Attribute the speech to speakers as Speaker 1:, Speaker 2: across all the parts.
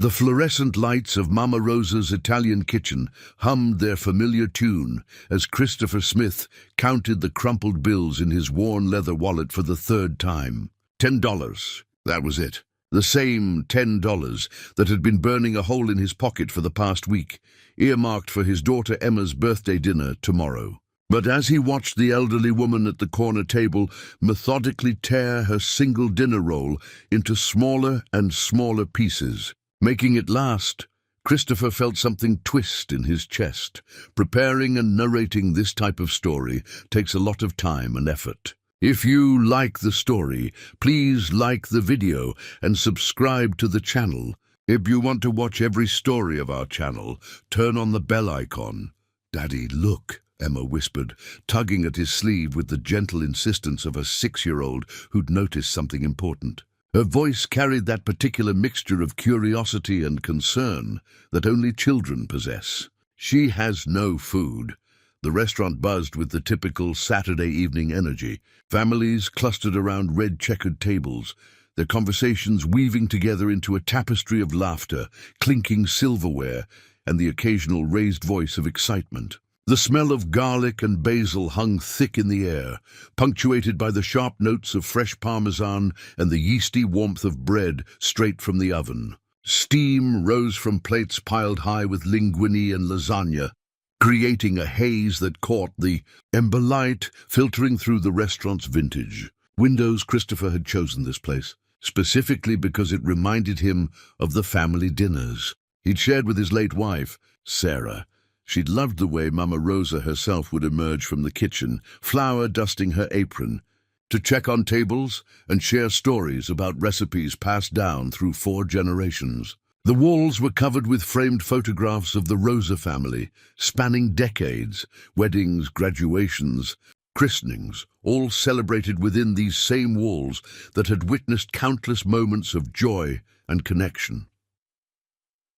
Speaker 1: The fluorescent lights of Mama Rosa's Italian kitchen hummed their familiar tune as Christopher Smith counted the crumpled bills in his worn leather wallet for the third time. $10. That was it. The same $10 that had been burning a hole in his pocket for the past week, earmarked for his daughter Emma's birthday dinner tomorrow. But as he watched the elderly woman at the corner table methodically tear her single dinner roll into smaller and smaller pieces, making it last, Christopher felt something twist in his chest. Preparing and narrating this type of story takes a lot of time and effort. If you like the story, please like the video and subscribe to the channel. If you want to watch every story of our channel, turn on the bell icon. "Daddy, look," Emma whispered, tugging at his sleeve with the gentle insistence of a 6-year-old who'd noticed something important. Her voice carried that particular mixture of curiosity and concern that only children possess. "She has no food." The restaurant buzzed with the typical Saturday evening energy. Families clustered around red checkered tables, their conversations weaving together into a tapestry of laughter, clinking silverware, and the occasional raised voice of excitement. The smell of garlic and basil hung thick in the air, punctuated by the sharp notes of fresh parmesan and the yeasty warmth of bread straight from the oven. Steam rose from plates piled high with linguine and lasagna, creating a haze that caught the ember light filtering through the restaurant's vintage. Windows. Christopher had chosen this place, specifically because it reminded him of the family dinners he'd shared with his late wife, Sarah. She'd loved the way Mama Rosa herself would emerge from the kitchen, flour dusting her apron, to check on tables and share stories about recipes passed down through 4 generations. The walls were covered with framed photographs of the Rosa family, spanning decades, weddings, graduations, christenings, all celebrated within these same walls that had witnessed countless moments of joy and connection.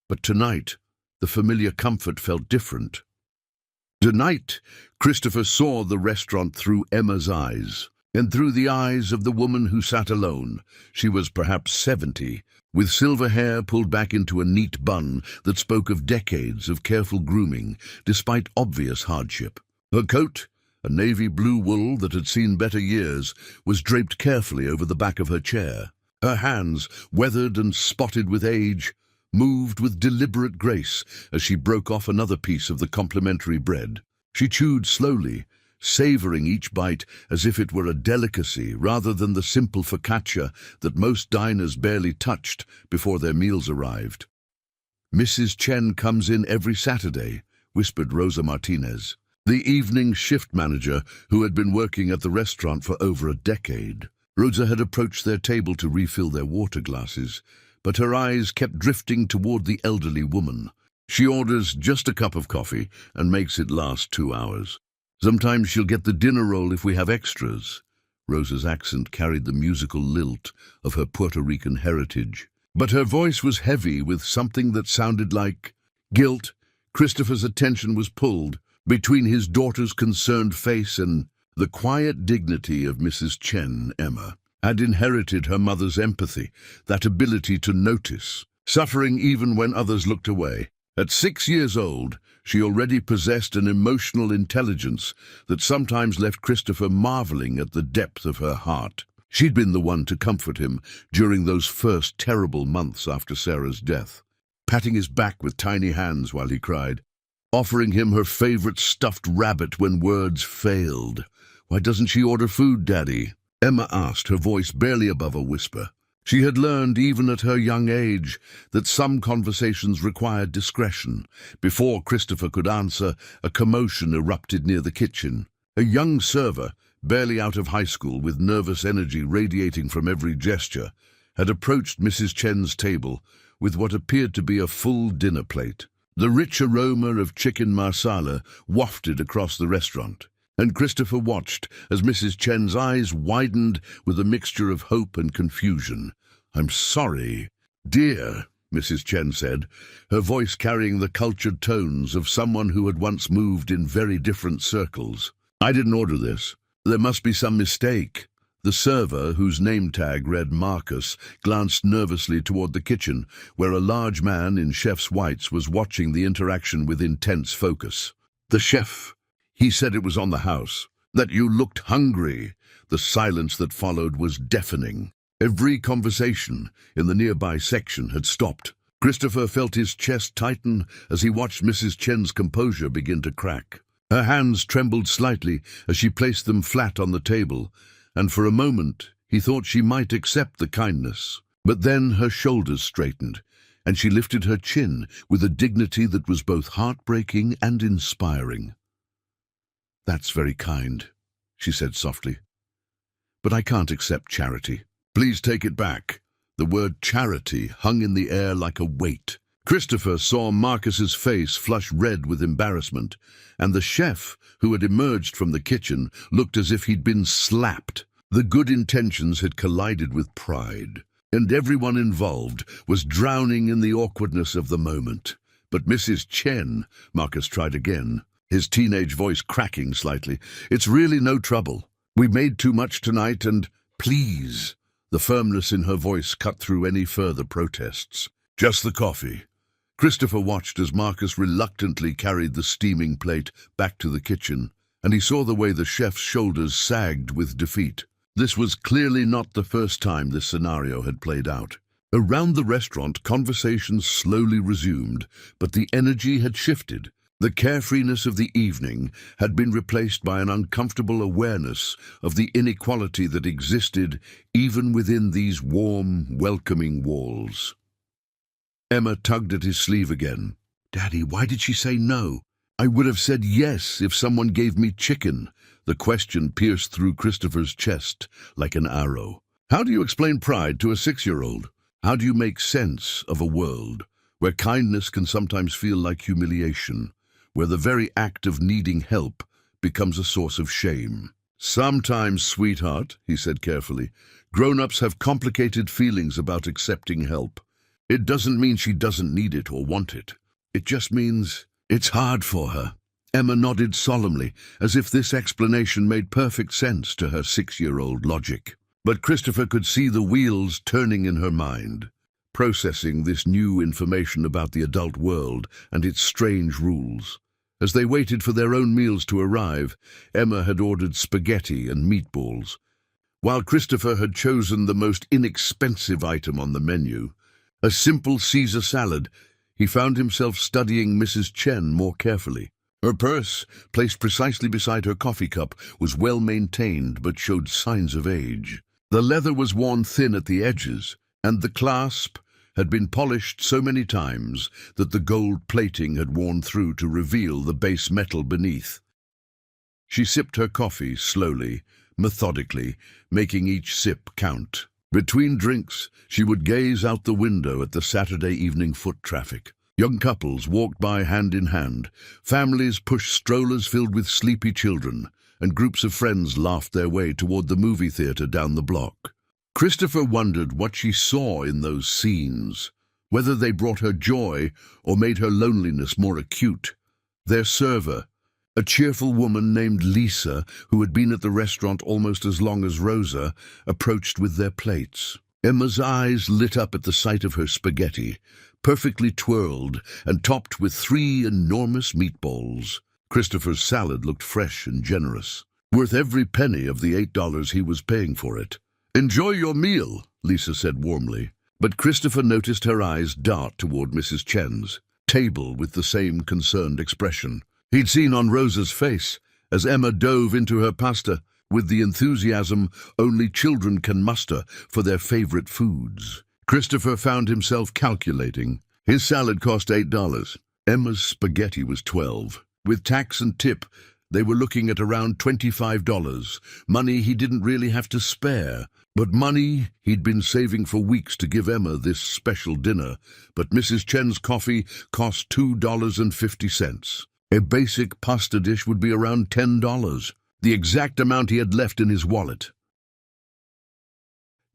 Speaker 1: But tonight, the familiar comfort felt different. Tonight, Christopher saw the restaurant through Emma's eyes, and through the eyes of the woman who sat alone. She was perhaps 70, with silver hair pulled back into a neat bun that spoke of decades of careful grooming, despite obvious hardship. Her coat, a navy blue wool that had seen better years, was draped carefully over the back of her chair. Her hands, weathered and spotted with age, moved with deliberate grace as she broke off another piece of the complimentary bread. She chewed slowly, savoring each bite as if it were a delicacy rather than the simple focaccia that most diners barely touched before their meals arrived. "Mrs. Chen comes in every Saturday," whispered Rosa Martinez, the evening shift manager who had been working at the restaurant for over a decade. Rosa had approached their table to refill their water glasses, but her eyes kept drifting toward the elderly woman. "She orders just a cup of coffee and makes it last 2 hours. Sometimes she'll get the dinner roll if we have extras." Rosa's accent carried the musical lilt of her Puerto Rican heritage, but her voice was heavy with something that sounded like guilt. Christopher's attention was pulled between his daughter's concerned face and the quiet dignity of Mrs. Chen. Emma had inherited her mother's empathy, that ability to notice, suffering even when others looked away. At 6 years old, she already possessed an emotional intelligence that sometimes left Christopher marveling at the depth of her heart. She'd been the one to comfort him during those first terrible months after Sarah's death, patting his back with tiny hands while he cried, offering him her favorite stuffed rabbit when words failed. "Why doesn't she order food, Daddy?" Emma asked, her voice barely above a whisper. She had learned, even at her young age, that some conversations required discretion. Before Christopher could answer, a commotion erupted near the kitchen. A young server, barely out of high school, with nervous energy radiating from every gesture, had approached Mrs. Chen's table with what appeared to be a full dinner plate. The rich aroma of chicken marsala wafted across the restaurant, and Christopher watched as Mrs. Chen's eyes widened with a mixture of hope and confusion. "I'm sorry, dear," Mrs. Chen said, her voice carrying the cultured tones of someone who had once moved in very different circles. "I didn't order this. There must be some mistake." The server, whose name tag read Marcus, glanced nervously toward the kitchen, where a large man in chef's whites was watching the interaction with intense focus. "The chef. He said it was on the house. That you looked hungry." The silence that followed was deafening. Every conversation in the nearby section had stopped. Christopher felt his chest tighten as he watched Mrs. Chen's composure begin to crack. Her hands trembled slightly as she placed them flat on the table, and for a moment he thought she might accept the kindness. But then her shoulders straightened, and she lifted her chin with a dignity that was both heartbreaking and inspiring. "That's very kind," she said softly. "But I can't accept charity." "Please take it back." The word charity hung in the air like a weight. Christopher saw Marcus's face flush red with embarrassment, and the chef, who had emerged from the kitchen, looked as if he'd been slapped. The good intentions had collided with pride, and everyone involved was drowning in the awkwardness of the moment. "But Mrs. Chen," Marcus tried again, his teenage voice cracking slightly, "it's really no trouble. We made too much tonight, and please." The firmness in her voice cut through any further protests. "Just the coffee." Christopher watched as Marcus reluctantly carried the steaming plate back to the kitchen, and he saw the way the chef's shoulders sagged with defeat. This was clearly not the first time this scenario had played out. Around the restaurant, conversations slowly resumed, but the energy had shifted. The carefreeness of the evening had been replaced by an uncomfortable awareness of the inequality that existed even within these warm, welcoming walls. Emma tugged at his sleeve again. "Daddy, why did she say no?" "I would have said yes if someone gave me chicken." The question pierced through Christopher's chest like an arrow. How do you explain pride to a 6-year-old? How do you make sense of a world where kindness can sometimes feel like humiliation, where the very act of needing help becomes a source of shame? "Sometimes, sweetheart," he said carefully, "grown-ups have complicated feelings about accepting help. It doesn't mean she doesn't need it or want it. It just means it's hard for her." Emma nodded solemnly, as if this explanation made perfect sense to her 6-year-old logic. But Christopher could see the wheels turning in her mind, processing this new information about the adult world and its strange rules. As they waited for their own meals to arrive, Emma had ordered spaghetti and meatballs, while Christopher had chosen the most inexpensive item on the menu, a simple Caesar salad. He found himself studying Mrs. Chen more carefully. Her purse, placed precisely beside her coffee cup, was well maintained but showed signs of age. The leather was worn thin at the edges, and the clasp had been polished so many times that the gold plating had worn through to reveal the base metal beneath. She sipped her coffee slowly, methodically, making each sip count. Between drinks, she would gaze out the window at the Saturday evening foot traffic. Young couples walked by hand in hand, families pushed strollers filled with sleepy children, and groups of friends laughed their way toward the movie theater down the block. Christopher wondered what she saw in those scenes, whether they brought her joy or made her loneliness more acute. Their server, a cheerful woman named Lisa, who had been at the restaurant almost as long as Rosa, approached with their plates. Emma's eyes lit up at the sight of her spaghetti, perfectly twirled and topped with 3 enormous meatballs. Christopher's salad looked fresh and generous, worth every penny of the $8 he was paying for it. "Enjoy your meal," Lisa said warmly, but Christopher noticed her eyes dart toward Mrs. Chen's table with the same concerned expression he'd seen on Rosa's face as Emma dove into her pasta with the enthusiasm only children can muster for their favorite foods. Christopher found himself calculating. His salad cost $8. Emma's spaghetti was $12. With tax and tip, they were looking at around $25, money he didn't really have to spare, but money he'd been saving for weeks to give Emma this special dinner. But Mrs. Chen's coffee cost $2.50. A basic pasta dish would be around $10, the exact amount he had left in his wallet.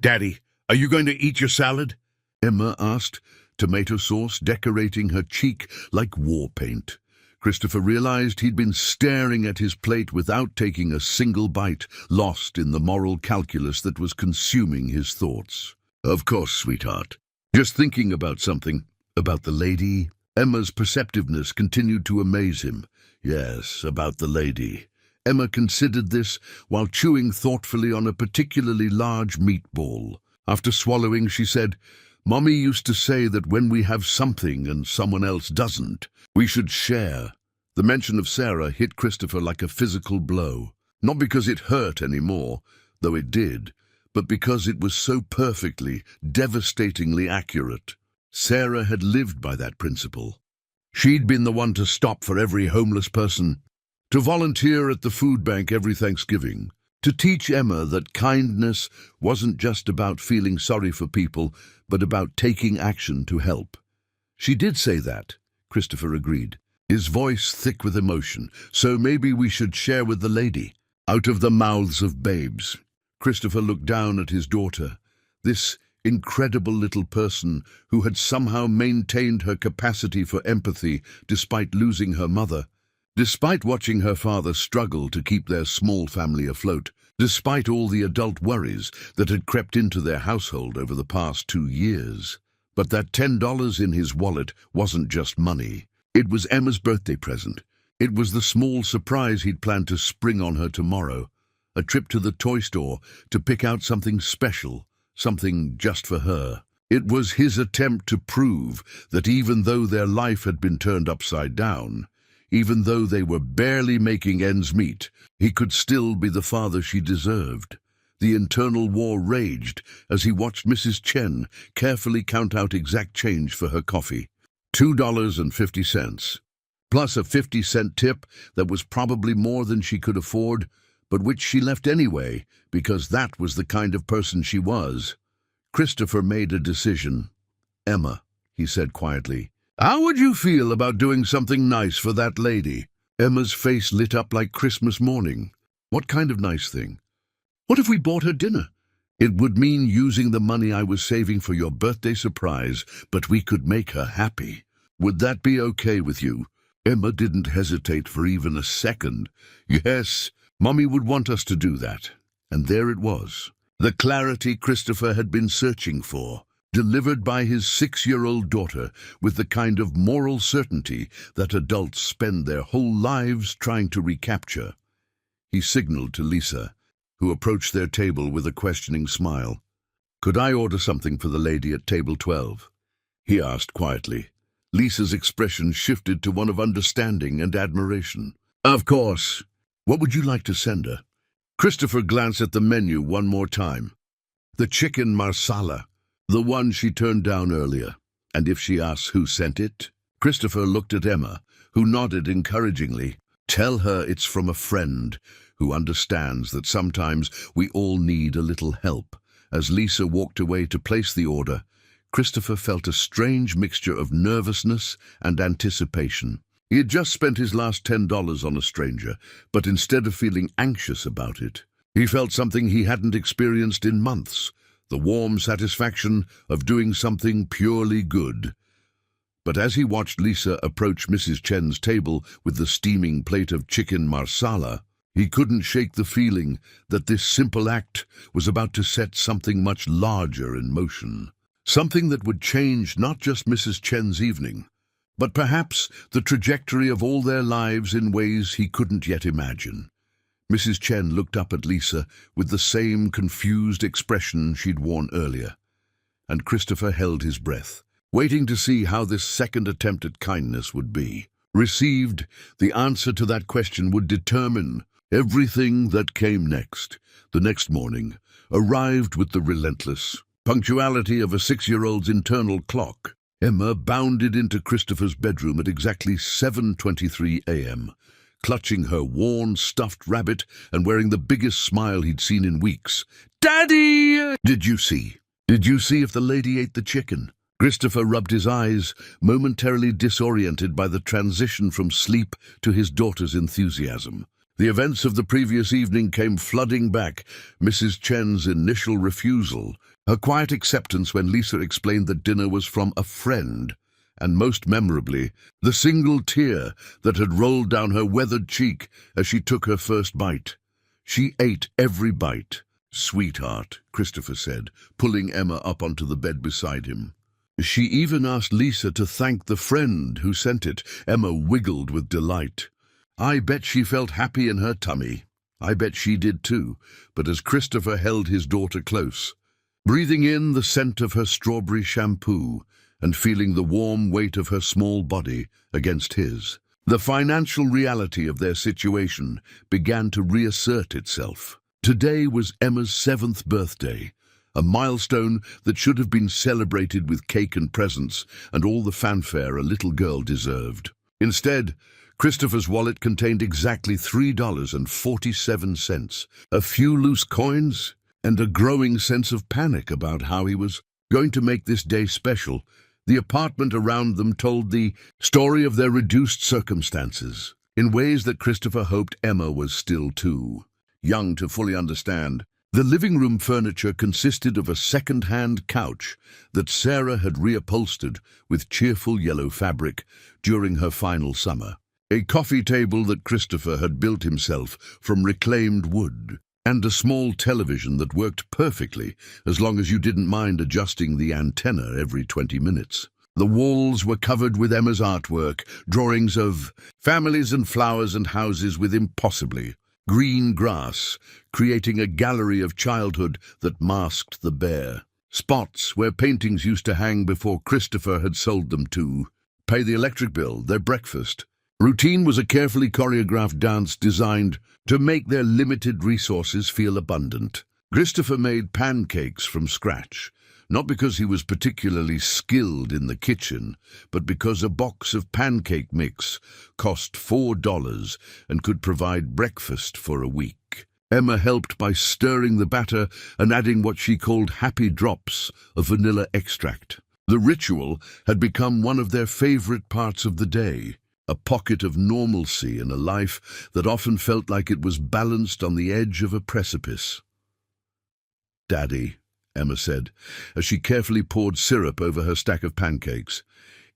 Speaker 1: "Daddy, are you going to eat your salad?" Emma asked, tomato sauce decorating her cheek like war paint. Christopher realized he'd been staring at his plate without taking a single bite, lost in the moral calculus that was consuming his thoughts. Of course, sweetheart. Just thinking about something. About the lady? Emma's perceptiveness continued to amaze him. Yes, about the lady. Emma considered this while chewing thoughtfully on a particularly large meatball. After swallowing, she said, "Mommy used to say that when we have something and someone else doesn't, we should share." The mention of Sarah hit Christopher like a physical blow. Not because it hurt anymore, though it did, but because it was so perfectly, devastatingly accurate. Sarah had lived by that principle. She'd been the one to stop for every homeless person, to volunteer at the food bank every Thanksgiving, to teach Emma that kindness wasn't just about feeling sorry for people, but about taking action to help. She did say that, Christopher agreed, his voice thick with emotion. So maybe we should share with the lady. Out of the mouths of babes. Christopher looked down at his daughter, this incredible little person who had somehow maintained her capacity for empathy despite losing her mother, despite watching her father struggle to keep their small family afloat, despite all the adult worries that had crept into their household over the past 2 years. But that $10 in his wallet wasn't just money. It was Emma's birthday present. It was the small surprise he'd planned to spring on her tomorrow, a trip to the toy store to pick out something special, something just for her. It was his attempt to prove that even though their life had been turned upside down, even though they were barely making ends meet, he could still be the father she deserved. The internal war raged as he watched Mrs. Chen carefully count out exact change for her coffee. $2.50, plus a 50-cent tip that was probably more than she could afford, but which she left anyway, because that was the kind of person she was. Christopher made a decision. "Emma," he said quietly, "how would you feel about doing something nice for that lady?" Emma's face lit up like Christmas morning. "What kind of nice thing?" "What if we bought her dinner? It would mean using the money I was saving for your birthday surprise, but we could make her happy. Would that be okay with you?" Emma didn't hesitate for even a second. "Yes, Mommy would want us to do that." And there it was, the clarity Christopher had been searching for, delivered by his 6-year-old daughter with the kind of moral certainty that adults spend their whole lives trying to recapture. He signaled to Lisa, who approached their table with a questioning smile. "Could I order something for the lady at table 12? He asked quietly. Lisa's expression shifted to one of understanding and admiration. "Of course. What would you like to send her?" Christopher glanced at the menu one more time. The chicken marsala, the one she turned down earlier. And if she asks who sent it? Christopher looked at Emma, who nodded encouragingly. "Tell her it's from a friend who understands that sometimes we all need a little help." As Lisa walked away to place the order, Christopher felt a strange mixture of nervousness and anticipation. He had just spent his last $10 on a stranger, but instead of feeling anxious about it, he felt something he hadn't experienced in months, the warm satisfaction of doing something purely good. But as he watched Lisa approach Mrs. Chen's table with the steaming plate of chicken marsala, he couldn't shake the feeling that this simple act was about to set something much larger in motion. Something that would change not just Mrs. Chen's evening, but perhaps the trajectory of all their lives in ways he couldn't yet imagine. Mrs. Chen looked up at Lisa with the same confused expression she'd worn earlier, and Christopher held his breath, waiting to see how this second attempt at kindness would be. Received, the answer to that question would determine everything that came next. The next morning arrived with the relentless punctuality of a 6-year-old's internal clock. Emma bounded into Christopher's bedroom at exactly 7:23 a.m., clutching her worn, stuffed rabbit and wearing the biggest smile he'd seen in weeks. "Daddy! Did you see if the lady ate the chicken?" Christopher rubbed his eyes, momentarily disoriented by the transition from sleep to his daughter's enthusiasm. The events of the previous evening came flooding back. Mrs. Chen's initial refusal, her quiet acceptance when Lisa explained that dinner was from a friend, and most memorably, the single tear that had rolled down her weathered cheek as she took her first bite. She ate every bite. "Sweetheart," Christopher said, pulling Emma up onto the bed beside him. She even asked Lisa to thank the friend who sent it. Emma wiggled with delight. I bet she felt happy in her tummy. I bet she did too, but as Christopher held his daughter close, breathing in the scent of her strawberry shampoo and feeling the warm weight of her small body against his, the financial reality of their situation began to reassert itself. Today was Emma's 7th birthday, a milestone that should have been celebrated with cake and presents and all the fanfare a little girl deserved. Instead, Christopher's wallet contained exactly $3.47, a few loose coins, and a growing sense of panic about how he was going to make this day special. The apartment around them told the story of their reduced circumstances in ways that Christopher hoped Emma was still too young to fully understand. The living room furniture consisted of a second-hand couch that Sarah had reupholstered with cheerful yellow fabric during her final summer, a coffee table that Christopher had built himself from reclaimed wood, and a small television that worked perfectly as long as you didn't mind adjusting the antenna every 20 minutes. The walls were covered with Emma's artwork, drawings of families and flowers and houses with impossibly green grass, creating a gallery of childhood that masked the bare spots where paintings used to hang before Christopher had sold them to pay the electric bill, their breakfast. Routine was a carefully choreographed dance designed to make their limited resources feel abundant. Christopher made pancakes from scratch, not because he was particularly skilled in the kitchen, but because a box of pancake mix cost $4 and could provide breakfast for a week. Emma helped by stirring the batter and adding what she called happy drops of vanilla extract. The ritual had become one of their favorite parts of the day, a pocket of normalcy in a life that often felt like it was balanced on the edge of a precipice. "Daddy," Emma said, as she carefully poured syrup over her stack of pancakes,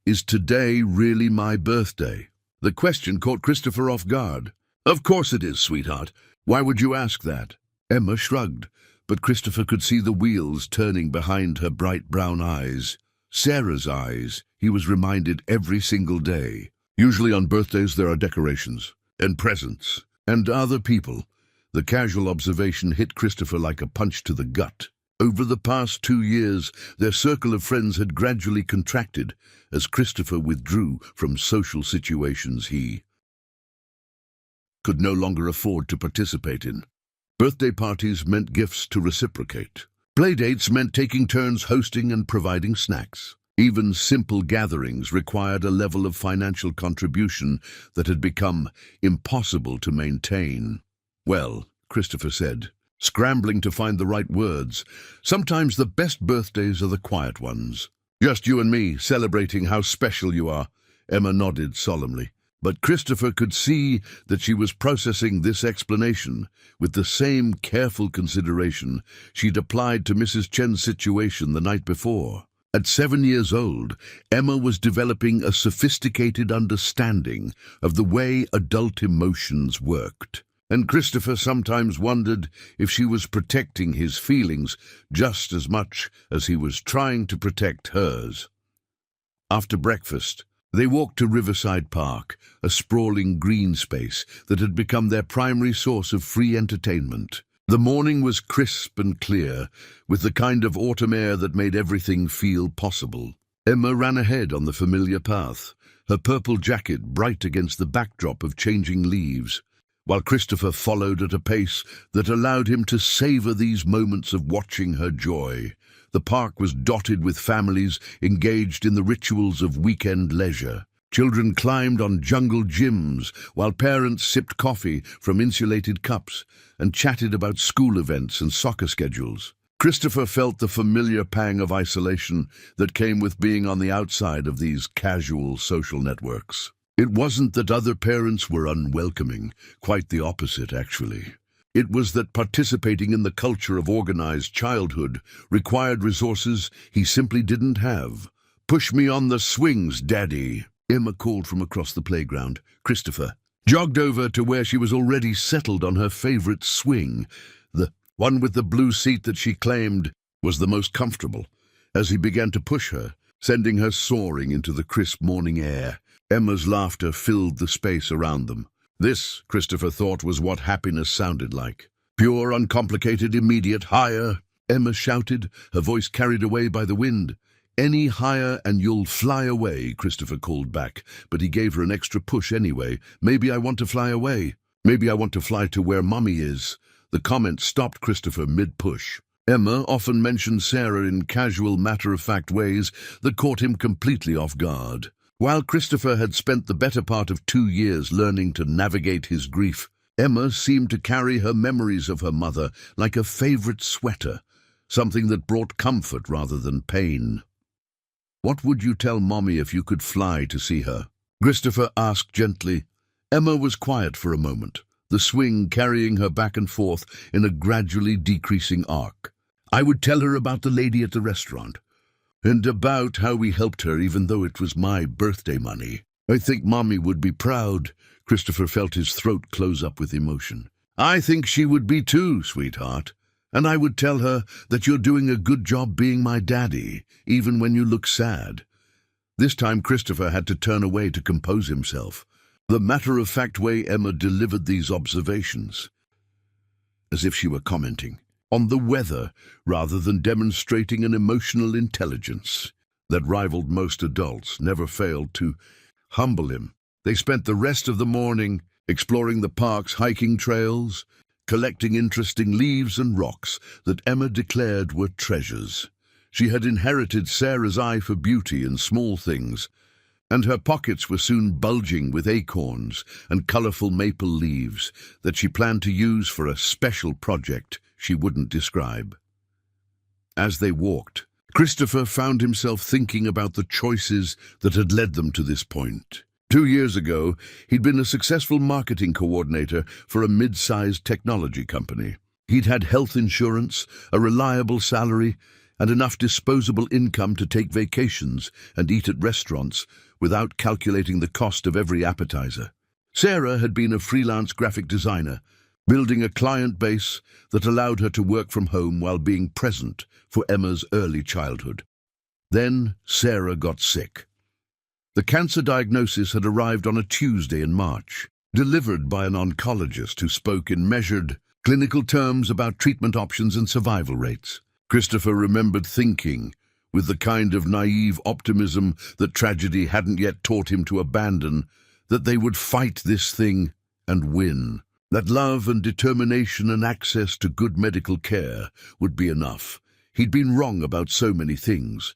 Speaker 1: "is today really my birthday?" The question caught Christopher off guard. "Of course it is, sweetheart. Why would you ask that?" Emma shrugged, but Christopher could see the wheels turning behind her bright brown eyes. Sarah's eyes, he was reminded every single day. Usually on birthdays there are decorations, and presents, and other people. The casual observation hit Christopher like a punch to the gut. Over the past 2 years, their circle of friends had gradually contracted as Christopher withdrew from social situations he could no longer afford to participate in. Birthday parties meant gifts to reciprocate. Playdates meant taking turns hosting and providing snacks. Even simple gatherings required a level of financial contribution that had become impossible to maintain. "Well," Christopher said, scrambling to find the right words, "sometimes the best birthdays are the quiet ones. Just you and me, celebrating how special you are." Emma nodded solemnly, but Christopher could see that she was processing this explanation with the same careful consideration she'd applied to Mrs. Chen's situation the night before. At 7 years old, Emma was developing a sophisticated understanding of the way adult emotions worked. And Christopher sometimes wondered if she was protecting his feelings just as much as he was trying to protect hers. After breakfast, they walked to Riverside Park, a sprawling green space that had become their primary source of free entertainment. The morning was crisp and clear, with the kind of autumn air that made everything feel possible. Emma ran ahead on the familiar path, her purple jacket bright against the backdrop of changing leaves, while Christopher followed at a pace that allowed him to savor these moments of watching her joy. The park was dotted with families engaged in the rituals of weekend leisure. Children climbed on jungle gyms, while parents sipped coffee from insulated cups and chatted about school events and soccer schedules. Christopher felt the familiar pang of isolation that came with being on the outside of these casual social networks. It wasn't that other parents were unwelcoming, quite the opposite, actually. It was that participating in the culture of organized childhood required resources he simply didn't have. "Push me on the swings, Daddy," Emma called from across the playground. Christopher jogged over to where she was already settled on her favorite swing. The one with the blue seat that she claimed was the most comfortable. As he began to push her, sending her soaring into the crisp morning air, Emma's laughter filled the space around them. This, Christopher thought, was what happiness sounded like. Pure, uncomplicated, immediate, higher, Emma shouted, her voice carried away by the wind. "Any higher and you'll fly away," Christopher called back, but he gave her an extra push anyway. "Maybe I want to fly away. Maybe I want to fly to where Mommy is." The comment stopped Christopher mid-push. Emma often mentioned Sarah in casual, matter-of-fact ways that caught him completely off guard. While Christopher had spent the better part of 2 years learning to navigate his grief, Emma seemed to carry her memories of her mother like a favorite sweater, something that brought comfort rather than pain. "What would you tell Mommy if you could fly to see her?" Christopher asked gently. Emma was quiet for a moment, the swing carrying her back and forth in a gradually decreasing arc. "I would tell her about the lady at the restaurant, and about how we helped her even though it was my birthday money. I think Mommy would be proud." Christopher felt his throat close up with emotion. "I think she would be too, sweetheart. And I would tell her that you're doing a good job being my daddy, even when you look sad." This time Christopher had to turn away to compose himself. The matter-of-fact way Emma delivered these observations, as if she were commenting on the weather rather than demonstrating an emotional intelligence that rivaled most adults, never failed to humble him. They spent the rest of the morning exploring the park's hiking trails, collecting interesting leaves and rocks that Emma declared were treasures. She had inherited Sarah's eye for beauty in small things, and her pockets were soon bulging with acorns and colorful maple leaves that she planned to use for a special project she wouldn't describe. As they walked, Christopher found himself thinking about the choices that had led them to this point. 2 years ago, he'd been a successful marketing coordinator for a mid-sized technology company. He'd had health insurance, a reliable salary, and enough disposable income to take vacations and eat at restaurants without calculating the cost of every appetizer. Sarah had been a freelance graphic designer, building a client base that allowed her to work from home while being present for Emma's early childhood. Then Sarah got sick. The cancer diagnosis had arrived on a Tuesday in March, delivered by an oncologist who spoke in measured, clinical terms about treatment options and survival rates. Christopher remembered thinking, with the kind of naive optimism that tragedy hadn't yet taught him to abandon, that they would fight this thing and win. That love and determination and access to good medical care would be enough. He'd been wrong about so many things.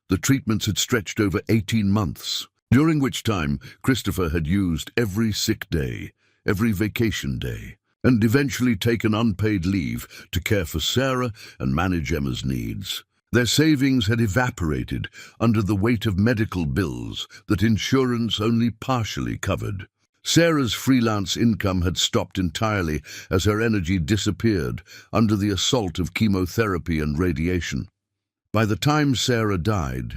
Speaker 1: The treatments had stretched over 18 months, during which time Christopher had used every sick day, every vacation day, and eventually taken unpaid leave to care for Sarah and manage Emma's needs. Their savings had evaporated under the weight of medical bills that insurance only partially covered. Sarah's freelance income had stopped entirely as her energy disappeared under the assault of chemotherapy and radiation. By the time Sarah died,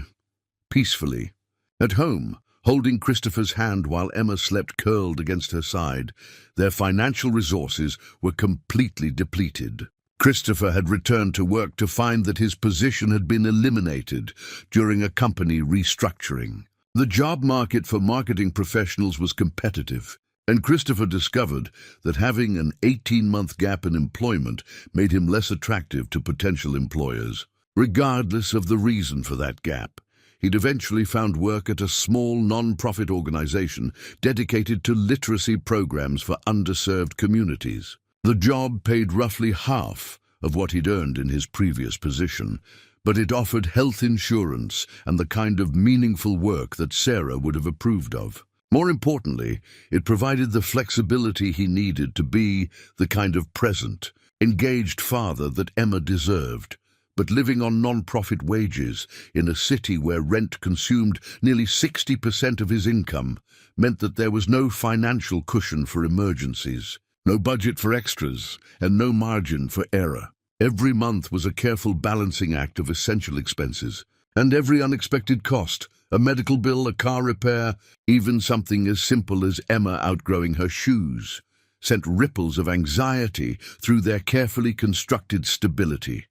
Speaker 1: peacefully, at home, holding Christopher's hand while Emma slept curled against her side, their financial resources were completely depleted. Christopher had returned to work to find that his position had been eliminated during a company restructuring. The job market for marketing professionals was competitive, and Christopher discovered that having an 18-month gap in employment made him less attractive to potential employers. Regardless of the reason for that gap, he'd eventually found work at a small non-profit organization dedicated to literacy programs for underserved communities. The job paid roughly half of what he'd earned in his previous position, but it offered health insurance and the kind of meaningful work that Sarah would have approved of. More importantly, it provided the flexibility he needed to be the kind of present, engaged father that Emma deserved. But living on non-profit wages in a city where rent consumed nearly 60% of his income meant that there was no financial cushion for emergencies, no budget for extras, and no margin for error. Every month was a careful balancing act of essential expenses, And every unexpected cost, a medical bill, a car repair, even something as simple as Emma outgrowing her shoes, sent ripples of anxiety through their carefully constructed stability.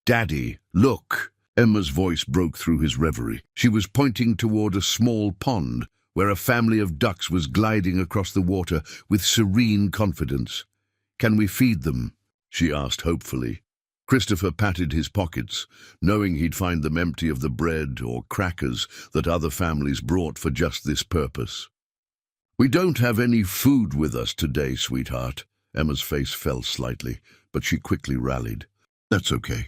Speaker 1: "Daddy, look!" Emma's voice broke through his reverie. She was pointing toward a small pond where a family of ducks was gliding across the water with serene confidence. "Can we feed them?" she asked hopefully. Christopher patted his pockets, knowing he'd find them empty of the bread or crackers that other families brought for just this purpose. "We don't have any food with us today, sweetheart." Emma's face fell slightly, but she quickly rallied. "That's okay.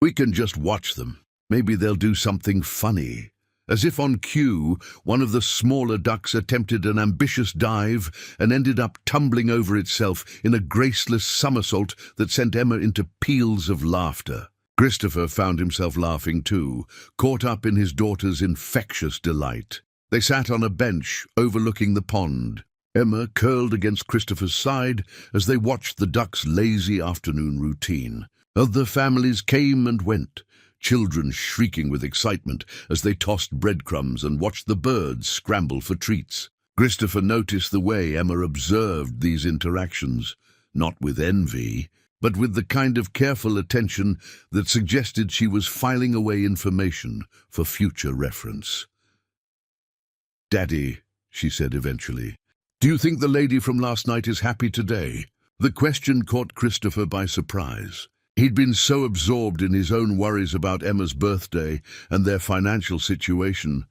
Speaker 1: We can just watch them. Maybe they'll do something funny." As if on cue, one of the smaller ducks attempted an ambitious dive and ended up tumbling over itself in a graceless somersault that sent Emma into peals of laughter. Christopher found himself laughing too, caught up in his daughter's infectious delight. They sat on a bench overlooking the pond. Emma curled against Christopher's side as they watched the ducks' lazy afternoon routine. Other families came and went, children shrieking with excitement as they tossed breadcrumbs and watched the birds scramble for treats. Christopher noticed the way Emma observed these interactions, not with envy, but with the kind of careful attention that suggested she was filing away information for future reference. "Daddy," she said eventually, "do you think the lady from last night is happy today?" The question caught Christopher by surprise. He'd been so absorbed in his own worries about Emma's birthday and their financial situation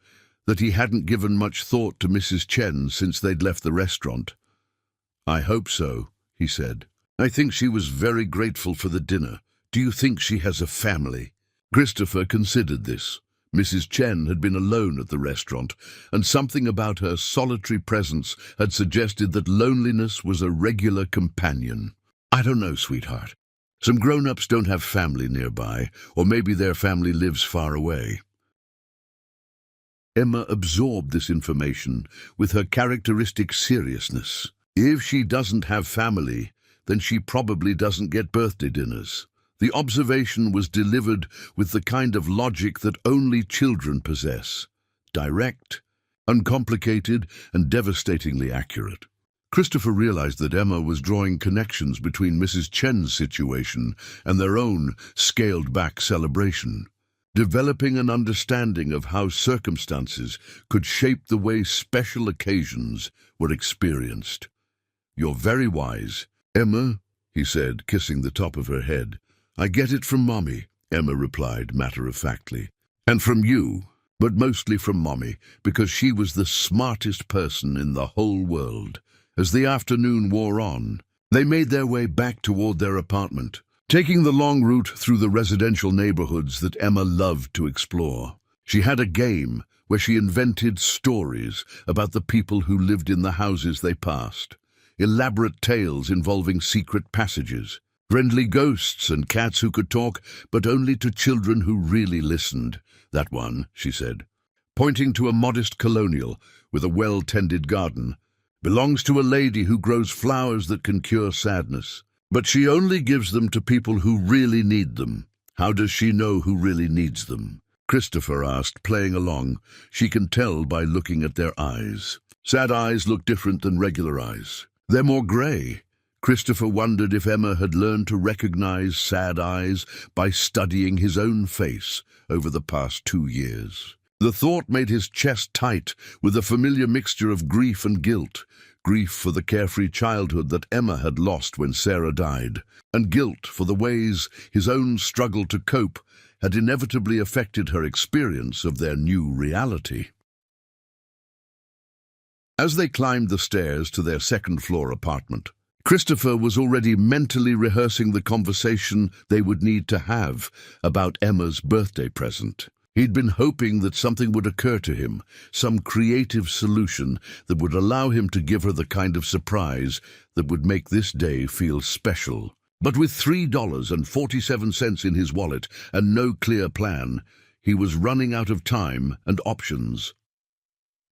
Speaker 1: that he hadn't given much thought to Mrs. Chen since they'd left the restaurant. "I hope so," he said. "I think she was very grateful for the dinner. Do you think she has a family?" Christopher considered this. Mrs. Chen had been alone at the restaurant, and something about her solitary presence had suggested that loneliness was a regular companion. "I don't know, sweetheart. Some grown-ups don't have family nearby, or maybe their family lives far away." Emma absorbed this information with her characteristic seriousness. If she doesn't have family, then she probably doesn't get birthday dinners. The observation was delivered with the kind of logic that only children possess. Direct, uncomplicated, and devastatingly accurate. Christopher realized that Emma was drawing connections between Mrs. Chen's situation and their own scaled-back celebration, developing an understanding of how circumstances could shape the way special occasions were experienced. "You're very wise, Emma," he said, kissing the top of her head. "I get it from Mommy," Emma replied matter-of-factly. "And from you, but mostly from Mommy, because she was the smartest person in the whole world." As the afternoon wore on, they made their way back toward their apartment, taking the long route through the residential neighborhoods that Emma loved to explore. She had a game where she invented stories about the people who lived in the houses they passed, elaborate tales involving secret passages, friendly ghosts and cats who could talk, but only to children who really listened. "That one," she said, pointing to a modest colonial with a well-tended garden, "belongs to a lady who grows flowers that can cure sadness. But she only gives them to people who really need them." "How does she know who really needs them?" Christopher asked, playing along. "She can tell by looking at their eyes. Sad eyes look different than regular eyes. They're more gray." Christopher wondered if Emma had learned to recognize sad eyes by studying his own face over the past 2 years. The thought made his chest tight with a familiar mixture of grief and guilt. Grief for the carefree childhood that Emma had lost when Sarah died, and guilt for the ways his own struggle to cope had inevitably affected her experience of their new reality. As they climbed the stairs to their second-floor apartment, Christopher was already mentally rehearsing the conversation they would need to have about Emma's birthday present. He'd been hoping that something would occur to him, some creative solution that would allow him to give her the kind of surprise that would make this day feel special. But with $3.47 in his wallet and no clear plan, he was running out of time and options.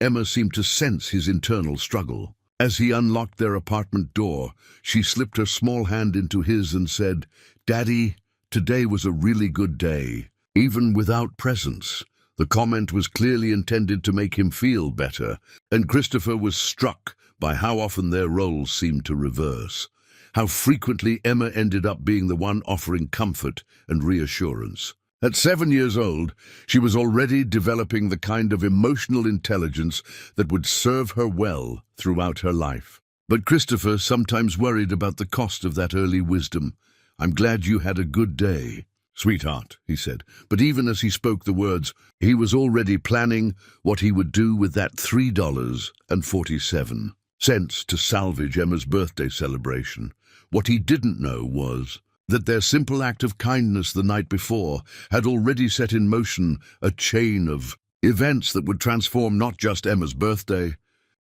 Speaker 1: Emma seemed to sense his internal struggle. As he unlocked their apartment door, she slipped her small hand into his and said, "Daddy, today was a really good day." even without presents. The comment was clearly intended to make him feel better, and Christopher was struck by how often their roles seemed to reverse, how frequently Emma ended up being the one offering comfort and reassurance. At 7 years old, she was already developing the kind of emotional intelligence that would serve her well throughout her life. But Christopher sometimes worried about the cost of that early wisdom. "I'm glad you had a good day, sweetheart," he said. But even as he spoke the words, he was already planning what he would do with that $3.47 to salvage Emma's birthday celebration. What he didn't know was that their simple act of kindness the night before had already set in motion a chain of events that would transform not just Emma's birthday,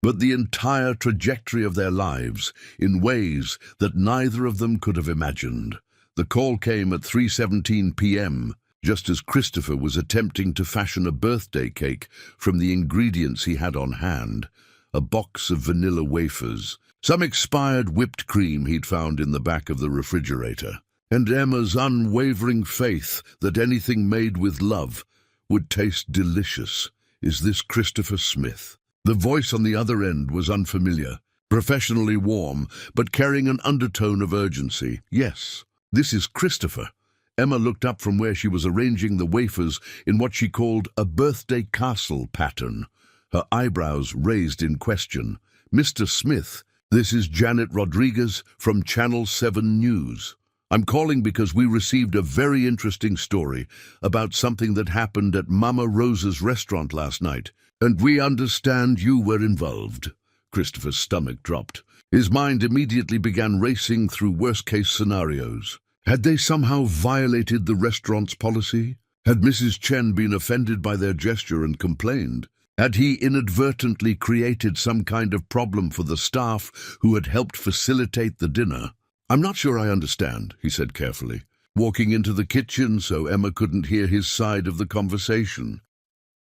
Speaker 1: but the entire trajectory of their lives in ways that neither of them could have imagined. The call came at 3:17 p.m., just as Christopher was attempting to fashion a birthday cake from the ingredients he had on hand: a box of vanilla wafers, some expired whipped cream he'd found in the back of the refrigerator, and Emma's unwavering faith that anything made with love would taste delicious. "Is this Christopher Smith?" The voice on the other end was unfamiliar, professionally warm, but carrying an undertone of urgency. "Yes, this is Christopher." Emma looked up from where she was arranging the wafers in what she called a birthday castle pattern, her eyebrows raised in question. "Mr. Smith, this is Janet Rodriguez from Channel 7 News. I'm calling because we received a very interesting story about something that happened at Mama Rosa's restaurant last night, and we understand you were involved." Christopher's stomach dropped. His mind immediately began racing through worst-case scenarios. Had they somehow violated the restaurant's policy? Had Mrs. Chen been offended by their gesture and complained? Had he inadvertently created some kind of problem for the staff who had helped facilitate the dinner? "I'm not sure I understand," he said carefully, walking into the kitchen so Emma couldn't hear his side of the conversation.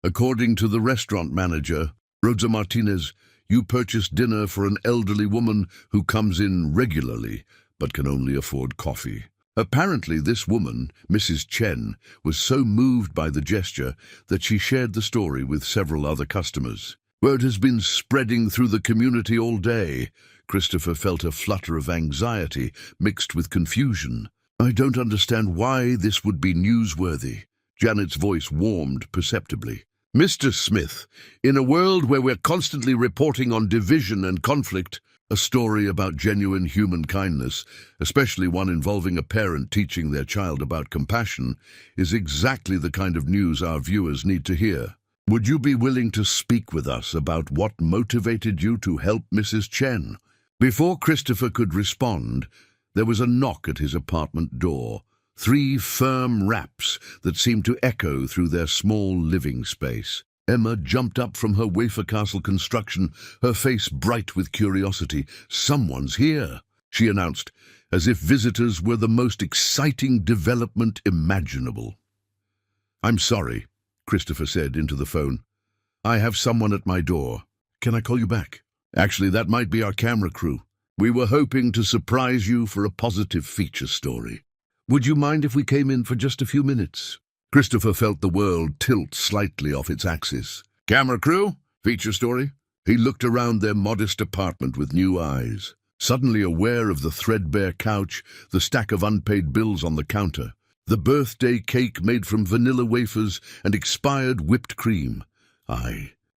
Speaker 1: "According to the restaurant manager, Rosa Martinez, you purchased dinner for an elderly woman who comes in regularly but can only afford coffee." Apparently this woman, Mrs. Chen, was so moved by the gesture that she shared the story with several other customers. "Word has been spreading through the community all day." Christopher felt a flutter of anxiety mixed with confusion. "I don't understand why this would be newsworthy." Janet's voice warmed perceptibly. "Mr. Smith, in a world where we're constantly reporting on division and conflict, a story about genuine human kindness, especially one involving a parent teaching their child about compassion, is exactly the kind of news our viewers need to hear. Would you be willing to speak with us about what motivated you to help Mrs. Chen?" Before Christopher could respond, there was a knock at his apartment door. 3 firm raps that seemed to echo through their small living space. Emma jumped up from her wafer castle construction, her face bright with curiosity. "Someone's here," she announced, as if visitors were the most exciting development imaginable. "I'm sorry," Christopher said into the phone. "I have someone at my door. Can I call you back? Actually, that might be our camera crew. We were hoping to surprise you for a positive feature story. Would you mind if we came in for just a few minutes?" Christopher felt the world tilt slightly off its axis. "Camera crew? Feature story?" He looked around their modest apartment with new eyes, suddenly aware of the threadbare couch, the stack of unpaid bills on the counter, the birthday cake made from vanilla wafers and expired whipped cream.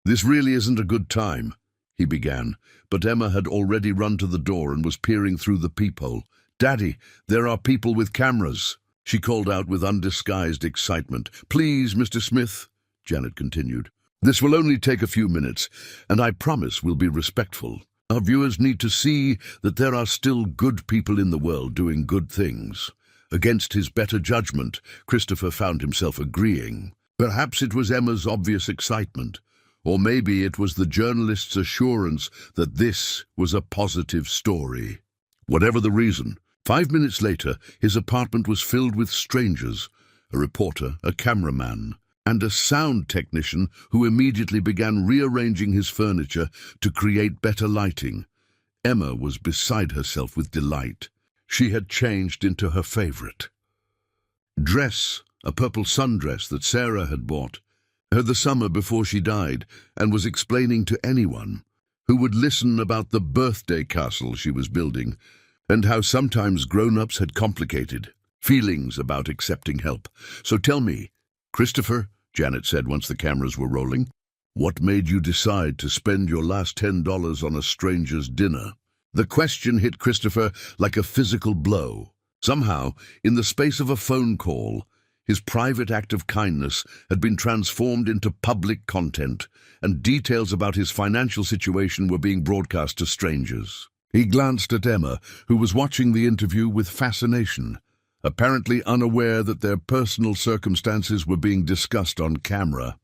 Speaker 1: This really isn't a good time," he began, but Emma had already run to the door and was peering through the peephole. "Daddy, there are people with cameras," she called out with undisguised excitement. "Please, Mr. Smith," Janet continued. "This will only take a few minutes, and I promise we'll be respectful. Our viewers need to see that there are still good people in the world doing good things." Against his better judgment, Christopher found himself agreeing. Perhaps it was Emma's obvious excitement, or maybe it was the journalist's assurance that this was a positive story. Whatever the reason, 5 minutes later, his apartment was filled with strangers, a reporter, a cameraman, and a sound technician who immediately began rearranging his furniture to create better lighting. Emma was beside herself with delight. She had changed into her favorite dress a purple sundress that Sarah had bought her the summer before she died, and was explaining to anyone who would listen about the birthday castle she was building, and how sometimes grown-ups had complicated feelings about accepting help. "So tell me, Christopher," Janet said once the cameras were rolling, "what made you decide to spend your last $10 on a stranger's dinner?" The question hit Christopher like a physical blow. Somehow, in the space of a phone call, his private act of kindness had been transformed into public content, and details about his financial situation were being broadcast to strangers. He glanced at Emma, who was watching the interview with fascination, apparently unaware that their personal circumstances were being discussed on camera.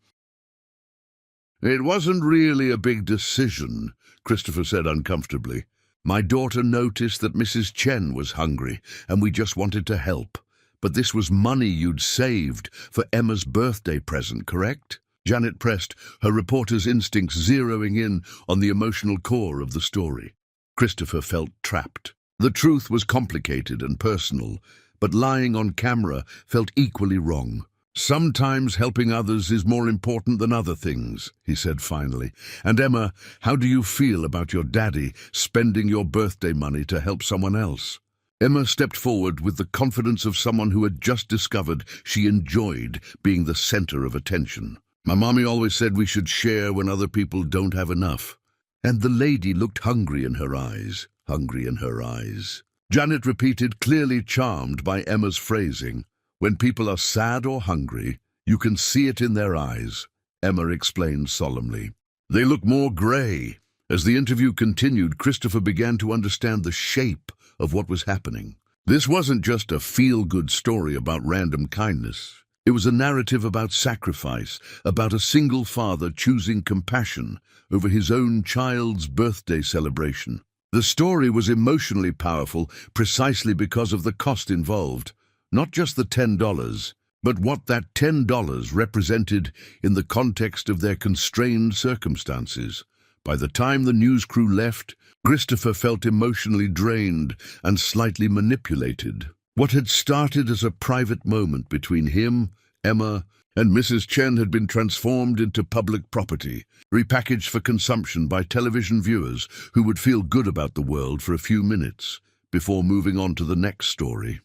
Speaker 1: "It wasn't really a big decision," Christopher said uncomfortably. "My daughter noticed that Mrs. Chen was hungry, and we just wanted to help. But this was money you'd saved for Emma's birthday present, correct?" Janet pressed, her reporter's instincts zeroing in on the emotional core of the story. Christopher felt trapped. The truth was complicated and personal, but lying on camera felt equally wrong. "Sometimes helping others is more important than other things," he said finally. "And Emma, how do you feel about your daddy spending your birthday money to help someone else?" Emma stepped forward with the confidence of someone who had just discovered she enjoyed being the center of attention. "My mommy always said we should share when other people don't have enough." And the lady looked hungry in her eyes, hungry in her eyes. Janet repeated, clearly charmed by Emma's phrasing. "When people are sad or hungry, you can see it in their eyes," Emma explained solemnly. "They look more grey." As the interview continued, Christopher began to understand the shape of what was happening. This wasn't just a feel-good story about random kindness. It was a narrative about sacrifice, about a single father choosing compassion over his own child's birthday celebration. The story was emotionally powerful precisely because of the cost involved. Not just the $10, but what that $10 represented in the context of their constrained circumstances. By the time the news crew left, Christopher felt emotionally drained and slightly manipulated. What had started as a private moment between him, Emma, and Mrs. Chen had been transformed into public property, repackaged for consumption by television viewers who would feel good about the world for a few minutes before moving on to the next story.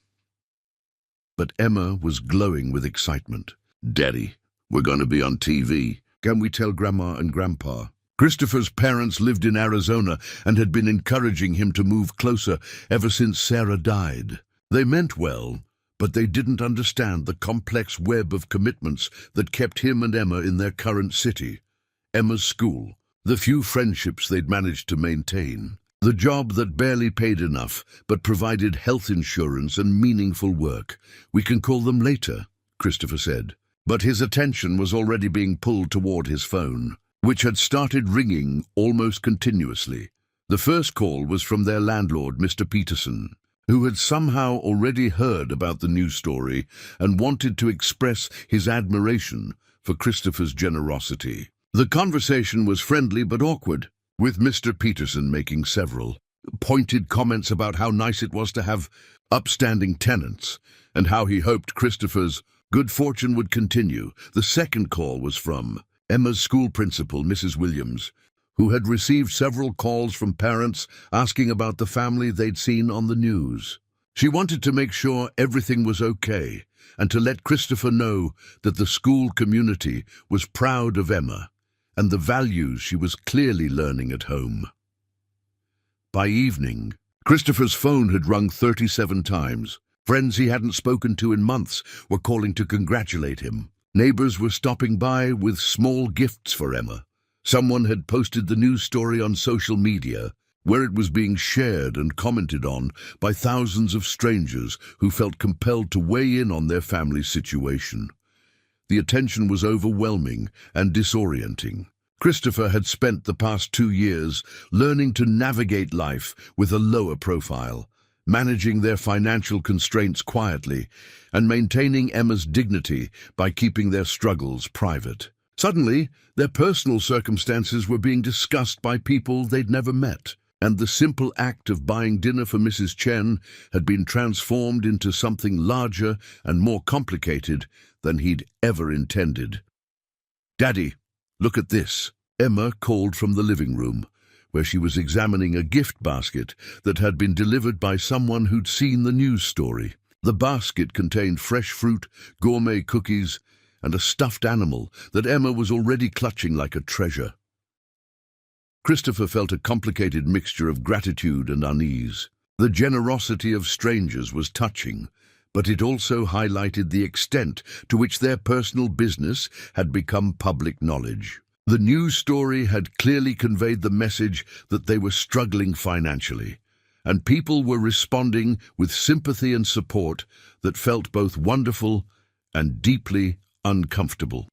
Speaker 1: But Emma was glowing with excitement. "Daddy, we're going to be on TV. Can we tell Grandma and Grandpa?" Christopher's parents lived in Arizona and had been encouraging him to move closer ever since Sarah died. They meant well, but they didn't understand the complex web of commitments that kept him and Emma in their current city. Emma's school, the few friendships they'd managed to maintain, the job that barely paid enough but provided health insurance and meaningful work. "We can call them later," Christopher said. But his attention was already being pulled toward his phone, which had started ringing almost continuously. The first call was from their landlord, Mr. Peterson, who had somehow already heard about the news story and wanted to express his admiration for Christopher's generosity. The conversation was friendly but awkward, with Mr. Peterson making several pointed comments about how nice it was to have upstanding tenants and how he hoped Christopher's good fortune would continue. The second call was from Emma's school principal, Mrs. Williams, who had received several calls from parents asking about the family they'd seen on the news. She wanted to make sure everything was okay and to let Christopher know that the school community was proud of Emma and the values she was clearly learning at home. By evening, Christopher's phone had rung 37 times. Friends he hadn't spoken to in months were calling to congratulate him. Neighbors were stopping by with small gifts for Emma. Someone had posted the news story on social media, where it was being shared and commented on by thousands of strangers who felt compelled to weigh in on their family's situation. The attention was overwhelming and disorienting. Christopher had spent the past 2 years learning to navigate life with a lower profile, managing their financial constraints quietly, and maintaining Emma's dignity by keeping their struggles private. Suddenly, their personal circumstances were being discussed by people they'd never met. And the simple act of buying dinner for Mrs. Chen had been transformed into something larger and more complicated than he'd ever intended. "Daddy, look at this." Emma called from the living room, where she was examining a gift basket that had been delivered by someone who'd seen the news story. The basket contained fresh fruit, gourmet cookies, and a stuffed animal that Emma was already clutching like a treasure. Christopher felt a complicated mixture of gratitude and unease. The generosity of strangers was touching, but it also highlighted the extent to which their personal business had become public knowledge. The news story had clearly conveyed the message that they were struggling financially, and people were responding with sympathy and support that felt both wonderful and deeply uncomfortable.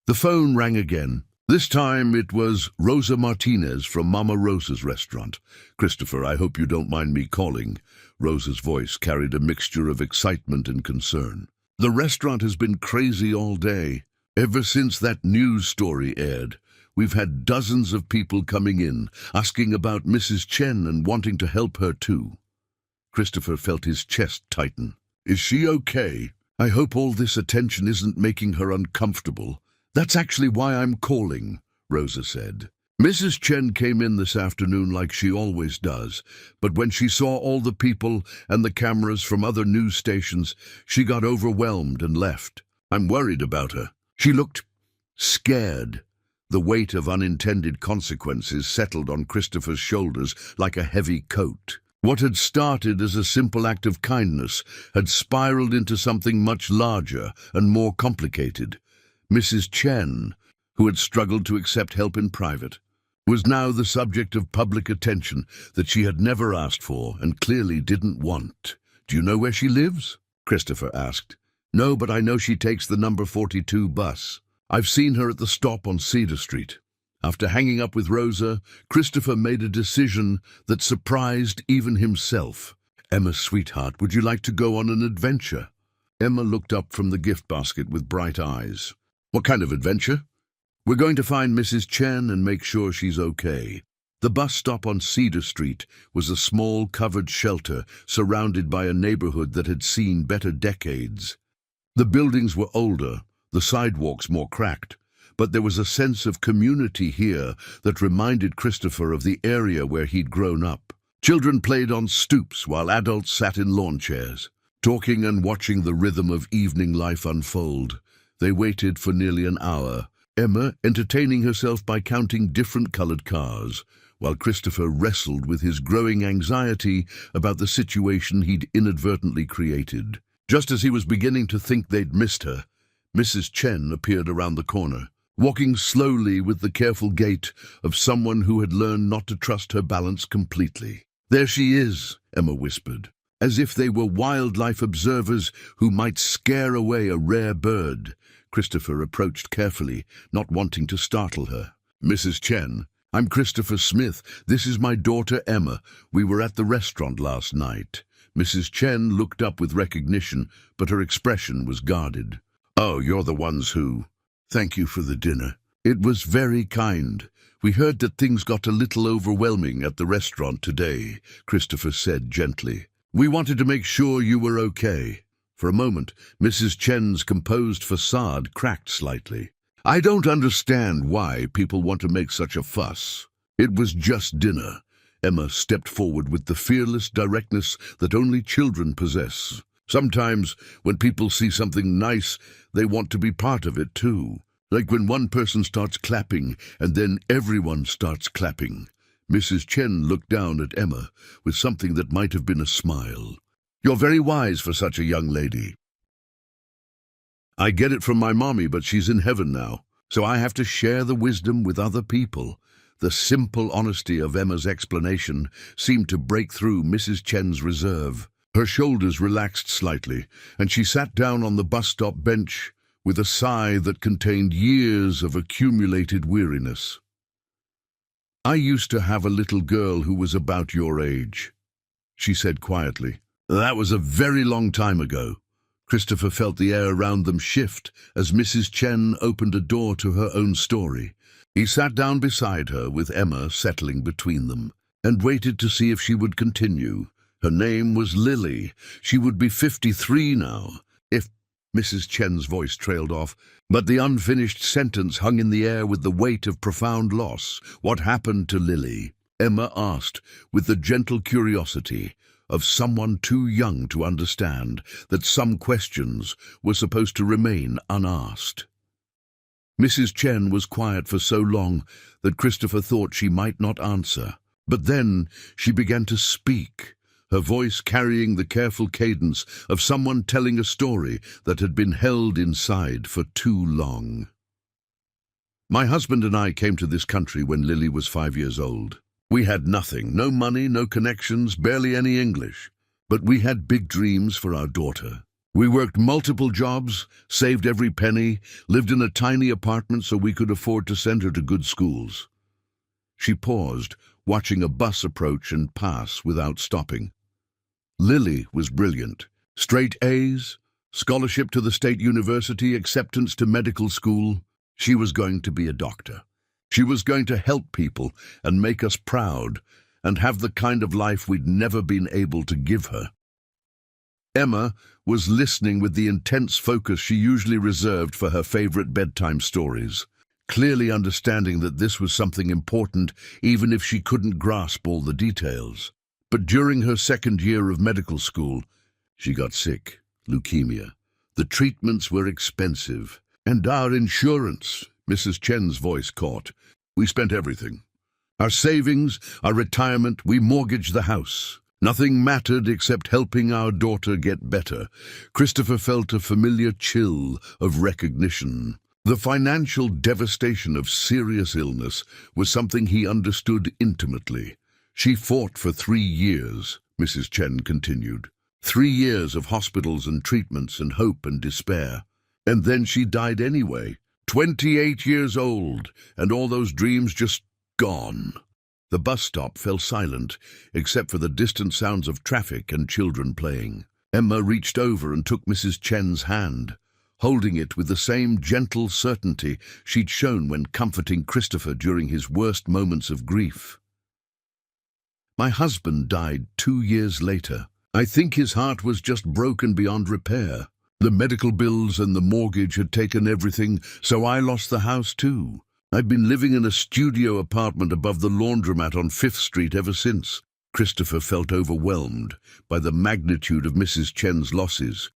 Speaker 1: The phone rang again. This time it was Rosa Martinez from Mama Rosa's restaurant. "Christopher, I hope you don't mind me calling." Rosa's voice carried a mixture of excitement and concern. "The restaurant has been crazy all day. Ever since that news story aired, we've had dozens of people coming in, asking about Mrs. Chen and wanting to help her too." Christopher felt his chest tighten. "Is she okay? I hope all this attention isn't making her uncomfortable." "That's actually why I'm calling," Rosa said. "Mrs. Chen came in this afternoon like she always does, but when she saw all the people and the cameras from other news stations, she got overwhelmed and left. I'm worried about her. She looked scared." The weight of unintended consequences settled on Christopher's shoulders like a heavy coat. What had started as a simple act of kindness had spiraled into something much larger and more complicated. Mrs. Chen, who had struggled to accept help in private, was now the subject of public attention that she had never asked for and clearly didn't want. "Do you know where she lives?" Christopher asked. "No, but I know she takes the number 42 bus. I've seen her at the stop on Cedar Street." After hanging up with Rosa, Christopher made a decision that surprised even himself. "Emma, sweetheart, would you like to go on an adventure?" Emma looked up from the gift basket with bright eyes. "What kind of adventure?" "We're going to find Mrs. Chen and make sure she's okay." The bus stop on Cedar Street was a small covered shelter surrounded by a neighborhood that had seen better decades. The buildings were older, the sidewalks more cracked, but there was a sense of community here that reminded Christopher of the area where he'd grown up. Children played on stoops while adults sat in lawn chairs, talking and watching the rhythm of evening life unfold. They waited for nearly an hour, Emma entertaining herself by counting different colored cars, while Christopher wrestled with his growing anxiety about the situation he'd inadvertently created. Just as he was beginning to think they'd missed her, Mrs. Chen appeared around the corner, walking slowly with the careful gait of someone who had learned not to trust her balance completely. "There she is," Emma whispered, as if they were wildlife observers who might scare away a rare bird. Christopher approached carefully, not wanting to startle her. "Mrs. Chen, I'm Christopher Smith. This is my daughter Emma. We were at the restaurant last night." Mrs. Chen looked up with recognition, but her expression was guarded. "Oh, you're the ones who... Thank you for the dinner. It was very kind. We heard that things got a little overwhelming at the restaurant today," Christopher said gently. "We wanted to make sure you were okay." For a moment, Mrs. Chen's composed facade cracked slightly. "I don't understand why people want to make such a fuss. It was just dinner." Emma stepped forward with the fearless directness that only children possess. "Sometimes, when people see something nice, they want to be part of it too. Like when one person starts clapping, and then everyone starts clapping." Mrs. Chen looked down at Emma with something that might have been a smile. "You're very wise for such a young lady." "I get it from my mommy, but she's in heaven now, so I have to share the wisdom with other people." The simple honesty of Emma's explanation seemed to break through Mrs. Chen's reserve. Her shoulders relaxed slightly, and she sat down on the bus stop bench with a sigh that contained years of accumulated weariness. "I used to have a little girl who was about your age," she said quietly. "That was a very long time ago." Christopher felt the air around them shift as Mrs. Chen opened a door to her own story. He sat down beside her with Emma settling between them and waited to see if she would continue. Her name was Lily. She would be 53 now. If Mrs. Chen's voice trailed off, but the unfinished sentence hung in the air with the weight of profound loss. What happened to Lily? Emma asked, with the gentle curiosity of someone too young to understand that some questions were supposed to remain unasked. Mrs. Chen was quiet for so long that Christopher thought she might not answer. But then she began to speak, her voice carrying the careful cadence of someone telling a story that had been held inside for too long. My husband and I came to this country when Lily was 5 years old. We had nothing, no money, no connections, barely any English. But we had big dreams for our daughter. We worked multiple jobs, saved every penny, lived in a tiny apartment so we could afford to send her to good schools. She paused, watching a bus approach and pass without stopping. Lily was brilliant. Straight A's, scholarship to the state university, acceptance to medical school. She was going to be a doctor. She was going to help people and make us proud and have the kind of life we'd never been able to give her. Emma was listening with the intense focus she usually reserved for her favorite bedtime stories, clearly understanding that this was something important even if she couldn't grasp all the details. But during her second year of medical school, she got sick, leukemia. The treatments were expensive, and our insurance, Mrs. Chen's voice caught. We spent everything. Our savings, our retirement, we mortgaged the house. Nothing mattered except helping our daughter get better. Christopher felt a familiar chill of recognition. The financial devastation of serious illness was something he understood intimately. She fought for 3 years, Mrs. Chen continued. 3 years of hospitals and treatments and hope and despair. And then she died anyway, 28 years old, and all those dreams just gone. The bus stop fell silent, except for the distant sounds of traffic and children playing. Emma reached over and took Mrs. Chen's hand, holding it with the same gentle certainty she'd shown when comforting Christopher during his worst moments of grief. My husband died 2 years later. I think his heart was just broken beyond repair. The medical bills and the mortgage had taken everything, so I lost the house too. I've been living in a studio apartment above the laundromat on 5th Street ever since. Christopher felt overwhelmed by the magnitude of Mrs. Chen's losses.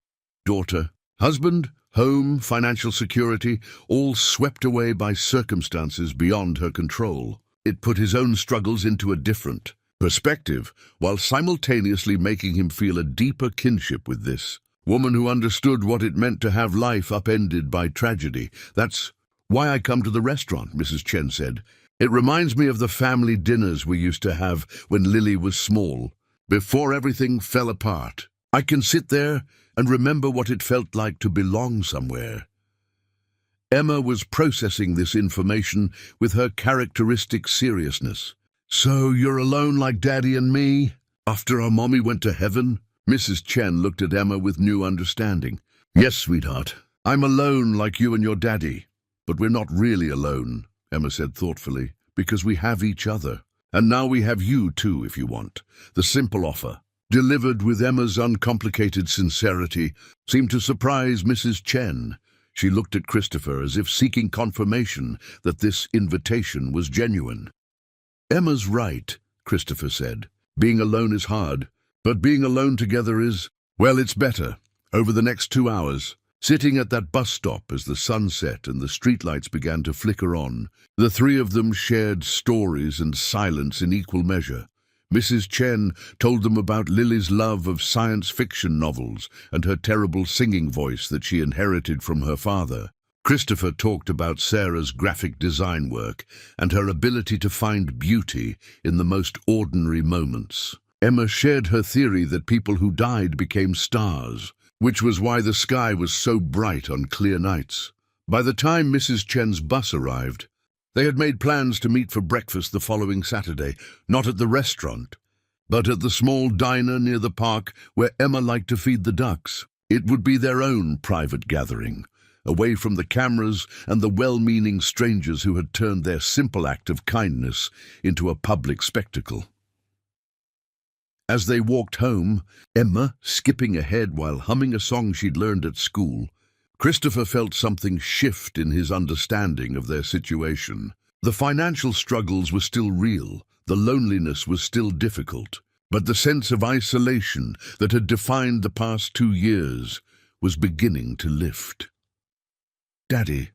Speaker 1: Daughter, husband, home, financial security, all swept away by circumstances beyond her control. It put his own struggles into a different perspective, while simultaneously making him feel a deeper kinship with this woman who understood what it meant to have life upended by tragedy. That's why I come to the restaurant, Mrs. Chen said. It reminds me of the family dinners we used to have when Lily was small, before everything fell apart. I can sit there and remember what it felt like to belong somewhere. Emma was processing this information with her characteristic seriousness. So you're alone like Daddy and me, after our mommy went to heaven? Mrs. Chen looked at Emma with new understanding. Yes, sweetheart. I'm alone like you and your daddy. But we're not really alone, Emma said thoughtfully, because we have each other. And now we have you too, if you want. The simple offer, delivered with Emma's uncomplicated sincerity, seemed to surprise Mrs. Chen. She looked at Christopher as if seeking confirmation that this invitation was genuine. Emma's right, Christopher said. Being alone is hard, but being alone together is, well, it's better. Over the next 2 hours, sitting at that bus stop as the sun set and the streetlights began to flicker on, the three of them shared stories and silence in equal measure. Mrs. Chen told them about Lily's love of science fiction novels and her terrible singing voice that she inherited from her father. Christopher talked about Sarah's graphic design work and her ability to find beauty in the most ordinary moments. Emma shared her theory that people who died became stars, which was why the sky was so bright on clear nights. By the time Mrs. Chen's bus arrived, they had made plans to meet for breakfast the following Saturday, not at the restaurant, but at the small diner near the park where Emma liked to feed the ducks. It would be their own private gathering, away from the cameras and the well-meaning strangers who had turned their simple act of kindness into a public spectacle. As they walked home, Emma skipping ahead while humming a song she'd learned at school, Christopher felt something shift in his understanding of their situation. The financial struggles were still real, the loneliness was still difficult, but the sense of isolation that had defined the past 2 years was beginning to lift. "Daddy,"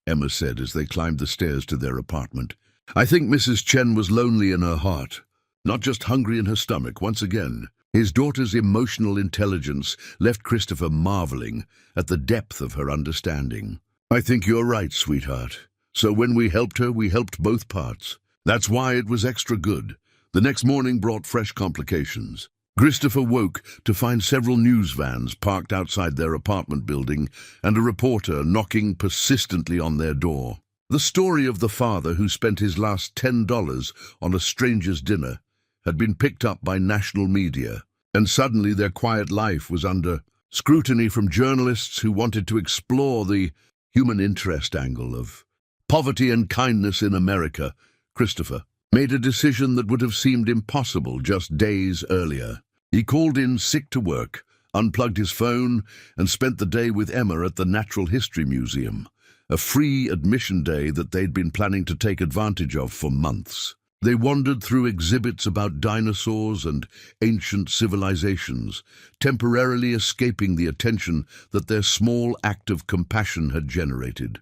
Speaker 1: Emma said as they climbed the stairs to their apartment, "I think Mrs. Chen was lonely in her heart, not just hungry in her stomach once again." His daughter's emotional intelligence left Christopher marveling at the depth of her understanding. "I think you're right, sweetheart. So when we helped her, we helped both parts. That's why it was extra good." The next morning brought fresh complications. Christopher woke to find several news vans parked outside their apartment building and a reporter knocking persistently on their door. The story of the father who spent his last $10 on a stranger's dinner had been picked up by national media, and suddenly their quiet life was under scrutiny from journalists who wanted to explore the human interest angle of poverty and kindness in America. Christopher made a decision that would have seemed impossible just days earlier. He called in sick to work, unplugged his phone, and spent the day with Emma at the Natural History Museum, a free admission day that they'd been planning to take advantage of for months. They wandered through exhibits about dinosaurs and ancient civilizations, temporarily escaping the attention that their small act of compassion had generated.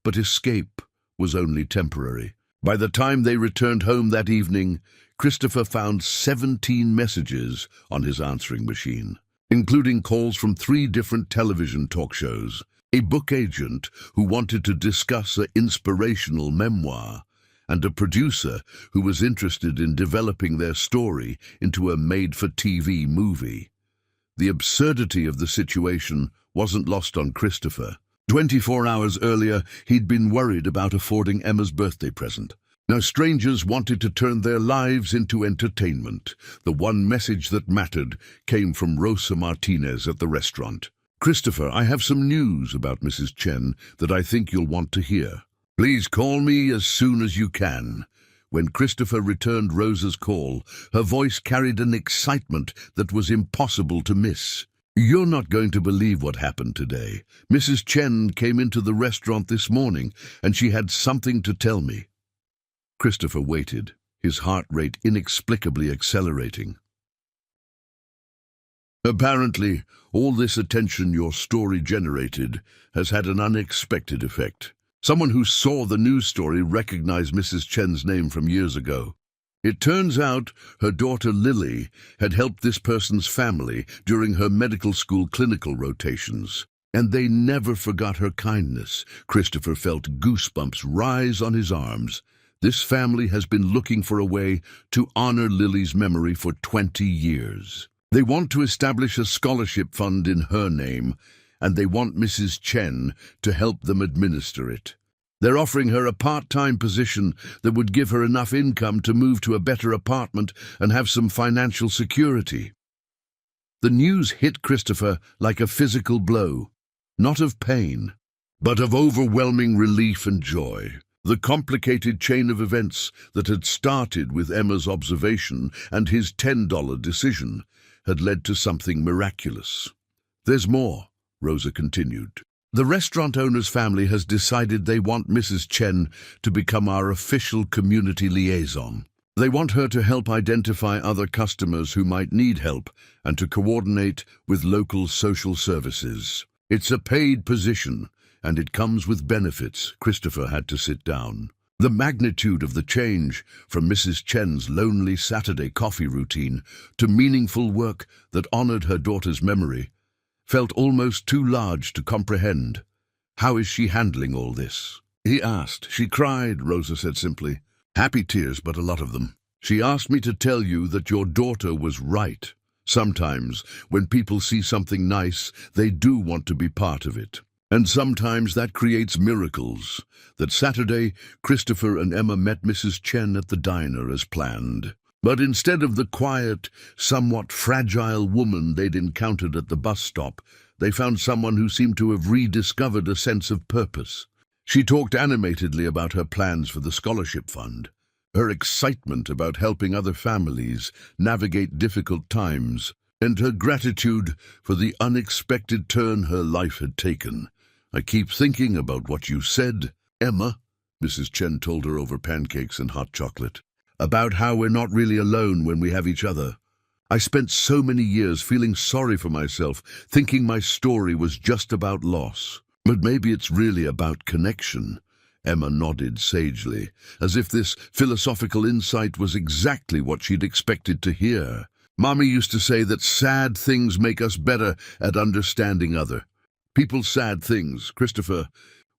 Speaker 1: But escape was only temporary. By the time they returned home that evening, Christopher found 17 messages on his answering machine, including calls from 3 different television talk shows, a book agent who wanted to discuss an inspirational memoir, and a producer who was interested in developing their story into a made-for-TV movie. The absurdity of the situation wasn't lost on Christopher. 24 hours earlier, he'd been worried about affording Emma's birthday present. Now strangers wanted to turn their lives into entertainment. The one message that mattered came from Rosa Martinez at the restaurant. "Christopher, I have some news about Mrs. Chen that I think you'll want to hear. Please call me as soon as you can." When Christopher returned Rosa's call, her voice carried an excitement that was impossible to miss. "You're not going to believe what happened today. Mrs. Chen came into the restaurant this morning, and she had something to tell me." Christopher waited, his heart rate inexplicably accelerating. "Apparently, all this attention your story generated has had an unexpected effect. Someone who saw the news story recognized Mrs. Chen's name from years ago. It turns out her daughter Lily had helped this person's family during her medical school clinical rotations, and they never forgot her kindness." Christopher felt goosebumps rise on his arms. This family has been looking for a way to honor Lily's memory for 20 years. They want to establish a scholarship fund in her name, and they want Mrs. Chen to help them administer it. They're offering her a part-time position that would give her enough income to move to a better apartment and have some financial security. The news hit Christopher like a physical blow, not of pain, but of overwhelming relief and joy. The complicated chain of events that had started with Emma's observation and his $10 decision had led to something miraculous. "There's more," Rosa continued. "The restaurant owner's family has decided they want Mrs. Chen to become our official community liaison. They want her to help identify other customers who might need help and to coordinate with local social services. It's a paid position, and it comes with benefits." Christopher had to sit down. The magnitude of the change from Mrs. Chen's lonely Saturday coffee routine to meaningful work that honored her daughter's memory felt almost too large to comprehend. "How is she handling all this?" he asked. "She cried," Rosa said simply. "Happy tears, but a lot of them. She asked me to tell you that your daughter was right. Sometimes, when people see something nice, they do want to be part of it. And sometimes that creates miracles." That Saturday, Christopher and Emma met Mrs. Chen at the diner as planned. But instead of the quiet, somewhat fragile woman they'd encountered at the bus stop, they found someone who seemed to have rediscovered a sense of purpose. She talked animatedly about her plans for the scholarship fund, her excitement about helping other families navigate difficult times, and her gratitude for the unexpected turn her life had taken. "I keep thinking about what you said, Emma," Mrs. Chen told her over pancakes and hot chocolate, "about how we're not really alone when we have each other. I spent so many years feeling sorry for myself, thinking my story was just about loss. But maybe it's really about connection." Emma nodded sagely, as if this philosophical insight was exactly what she'd expected to hear. "Mommy used to say that sad things make us better at understanding other people's sad things." Christopher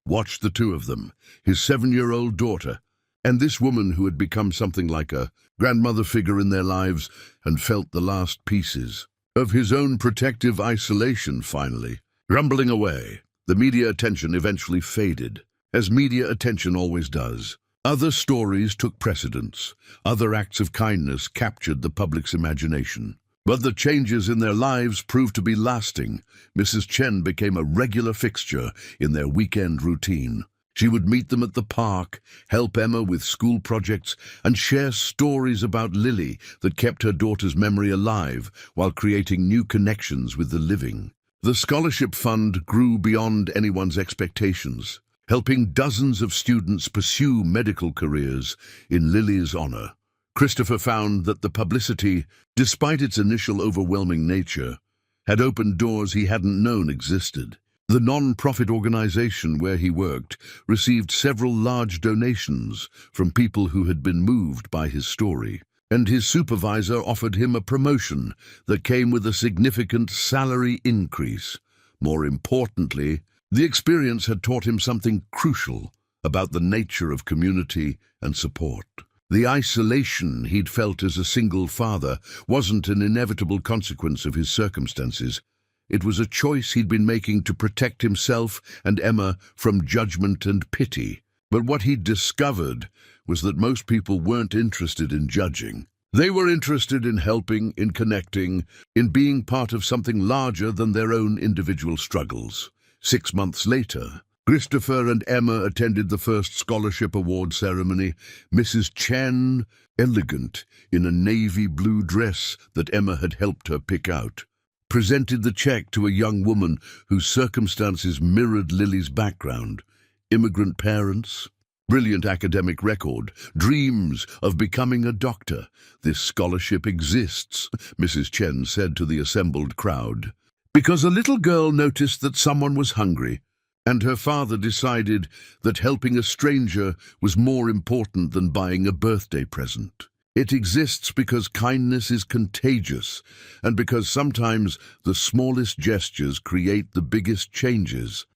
Speaker 1: watched the two of them, his 7-year-old daughter, and this woman who had become something like a grandmother figure in their lives, and felt the last pieces of his own protective isolation finally rumbling away. The media attention eventually faded, as media attention always does. Other stories took precedence. Other acts of kindness captured the public's imagination. But the changes in their lives proved to be lasting. Mrs. Chen became a regular fixture in their weekend routine. She would meet them at the park, help Emma with school projects, and share stories about Lily that kept her daughter's memory alive while creating new connections with the living. The scholarship fund grew beyond anyone's expectations, helping dozens of students pursue medical careers in Lily's honor. Christopher found that the publicity, despite its initial overwhelming nature, had opened doors he hadn't known existed. The non-profit organization where he worked received several large donations from people who had been moved by his story, and his supervisor offered him a promotion that came with a significant salary increase. More importantly, the experience had taught him something crucial about the nature of community and support. The isolation he'd felt as a single father wasn't an inevitable consequence of his circumstances. It was a choice he'd been making to protect himself and Emma from judgment and pity. But what he'd discovered was that most people weren't interested in judging. They were interested in helping, in connecting, in being part of something larger than their own individual struggles. 6 months later, Christopher and Emma attended the first scholarship award ceremony. Mrs. Chen, elegant in a navy blue dress that Emma had helped her pick out, presented the check to a young woman whose circumstances mirrored Lily's background. Immigrant parents, brilliant academic record, dreams of becoming a doctor. "This scholarship exists," Mrs. Chen said to the assembled crowd, "because a little girl noticed that someone was hungry, and her father decided that helping a stranger was more important than buying a birthday present. It exists because kindness is contagious, and because sometimes the smallest gestures create the biggest changes."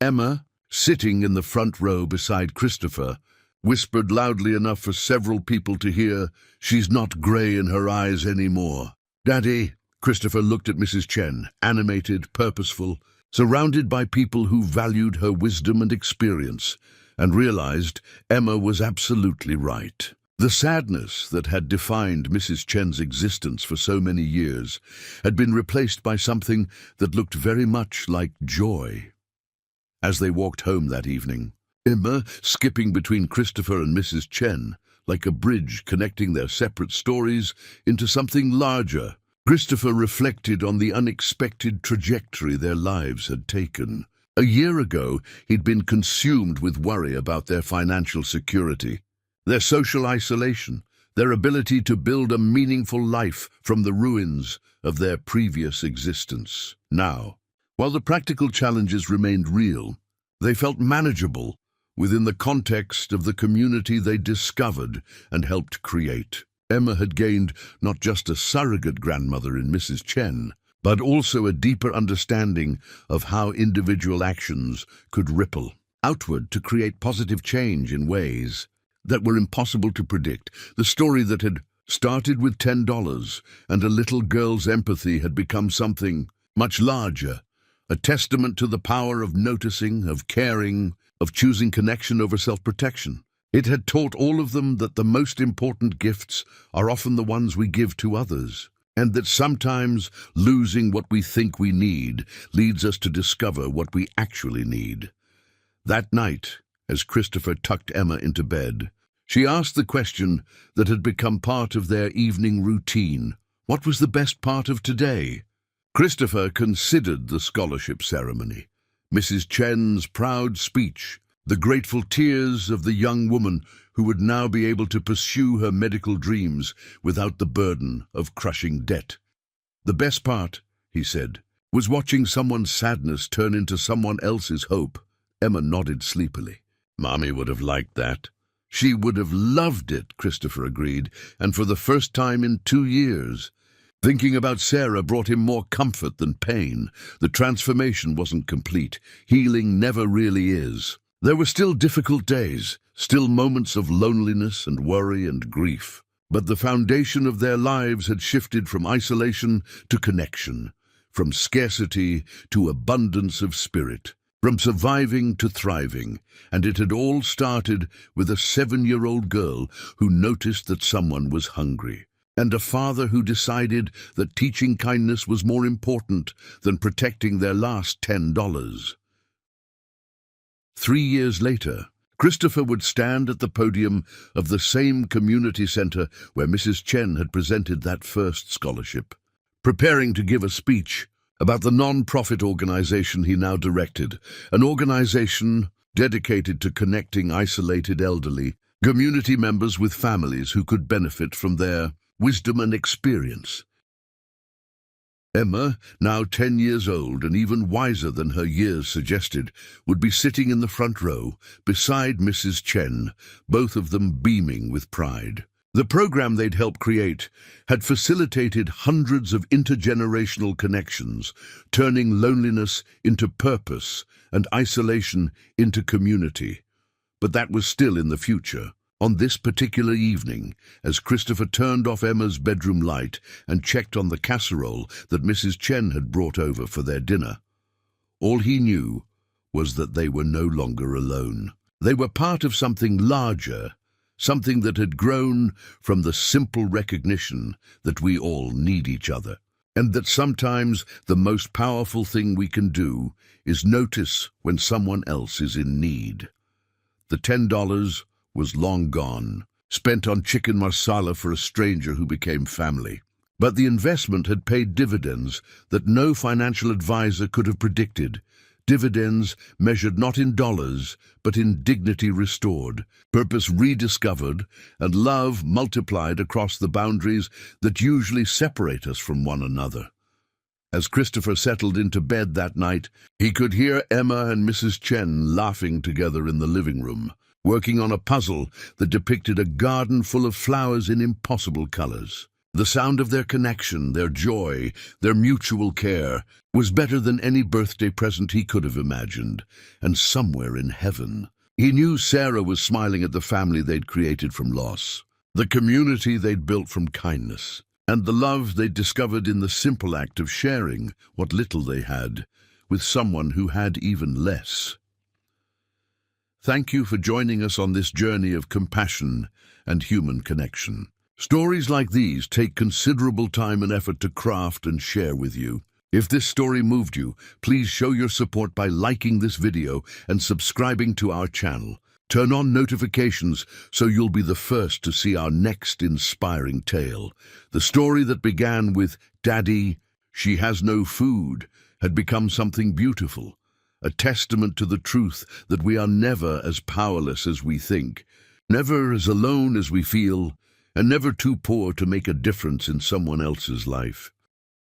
Speaker 1: Emma, sitting in the front row beside Christopher, whispered loudly enough for several people to hear, "She's not grey in her eyes anymore." "Daddy," Christopher looked at Mrs. Chen, animated, purposeful, surrounded by people who valued her wisdom and experience, and realized Emma was absolutely right. The sadness that had defined Mrs. Chen's existence for so many years had been replaced by something that looked very much like joy. As they walked home that evening, Emma skipping between Christopher and Mrs. Chen, like a bridge connecting their separate stories into something larger, Christopher reflected on the unexpected trajectory their lives had taken. A year ago, he'd been consumed with worry about their financial security, their social isolation, their ability to build a meaningful life from the ruins of their previous existence. Now, while the practical challenges remained real, they felt manageable within the context of the community they discovered and helped create. Emma had gained not just a surrogate grandmother in Mrs. Chen, but also a deeper understanding of how individual actions could ripple outward to create positive change in ways that were impossible to predict. The story that had started with $10 and a little girl's empathy had become something much larger, a testament to the power of noticing, of caring, of choosing connection over self-protection. It had taught all of them that the most important gifts are often the ones we give to others. and that sometimes losing what we think we need leads us to discover what we actually need. That night, as Christopher tucked Emma into bed, she asked the question that had become part of their evening routine. What was the best part of today? Christopher considered the scholarship ceremony, Mrs. Chen's proud speech, the grateful tears of the young woman who would now be able to pursue her medical dreams without the burden of crushing debt. The best part, he said, was watching someone's sadness turn into someone else's hope. Emma nodded sleepily. Mommy would have liked that. She would have loved it, Christopher agreed, and for the first time in 2 years. Thinking about Sarah brought him more comfort than pain. The transformation wasn't complete. Healing never really is. There were still difficult days, still moments of loneliness and worry and grief. But the foundation of their lives had shifted from isolation to connection, from scarcity to abundance of spirit, from surviving to thriving, and it had all started with a 7-year-old girl who noticed that someone was hungry, and a father who decided that teaching kindness was more important than protecting their last $10. 3 years later, Christopher would stand at the podium of the same community center where Mrs. Chen had presented that first scholarship, preparing to give a speech about the non-profit organization he now directed, an organization dedicated to connecting isolated elderly community members with families who could benefit from their wisdom and experience. Emma, now 10 years old and even wiser than her years suggested, would be sitting in the front row beside Mrs. Chen, both of them beaming with pride. The program they'd helped create had facilitated hundreds of intergenerational connections, turning loneliness into purpose and isolation into community. But that was still in the future. On this particular evening, as Christopher turned off Emma's bedroom light and checked on the casserole that Mrs. Chen had brought over for their dinner, all he knew was that they were no longer alone. They were part of something larger, something that had grown from the simple recognition that we all need each other, and that sometimes the most powerful thing we can do is notice when someone else is in need. The $10 was long gone, spent on chicken marsala for a stranger who became family. But the investment had paid dividends that no financial advisor could have predicted. Dividends measured not in dollars, but in dignity restored, purpose rediscovered, and love multiplied across the boundaries that usually separate us from one another. As Christopher settled into bed that night, he could hear Emma and Mrs. Chen laughing together in the living room, working on a puzzle that depicted a garden full of flowers in impossible colors. The sound of their connection, their joy, their mutual care, was better than any birthday present he could have imagined, and somewhere in heaven, he knew Sarah was smiling at the family they'd created from loss, the community they'd built from kindness, and the love they'd discovered in the simple act of sharing what little they had with someone who had even less. Thank you for joining us on this journey of compassion and human connection. Stories like these take considerable time and effort to craft and share with you. If this story moved you, please show your support by liking this video and subscribing to our channel. Turn on notifications so you'll be the first to see our next inspiring tale. The story that began with "Daddy, she has no food" had become something beautiful, a testament to the truth that we are never as powerless as we think, never as alone as we feel, and never too poor to make a difference in someone else's life.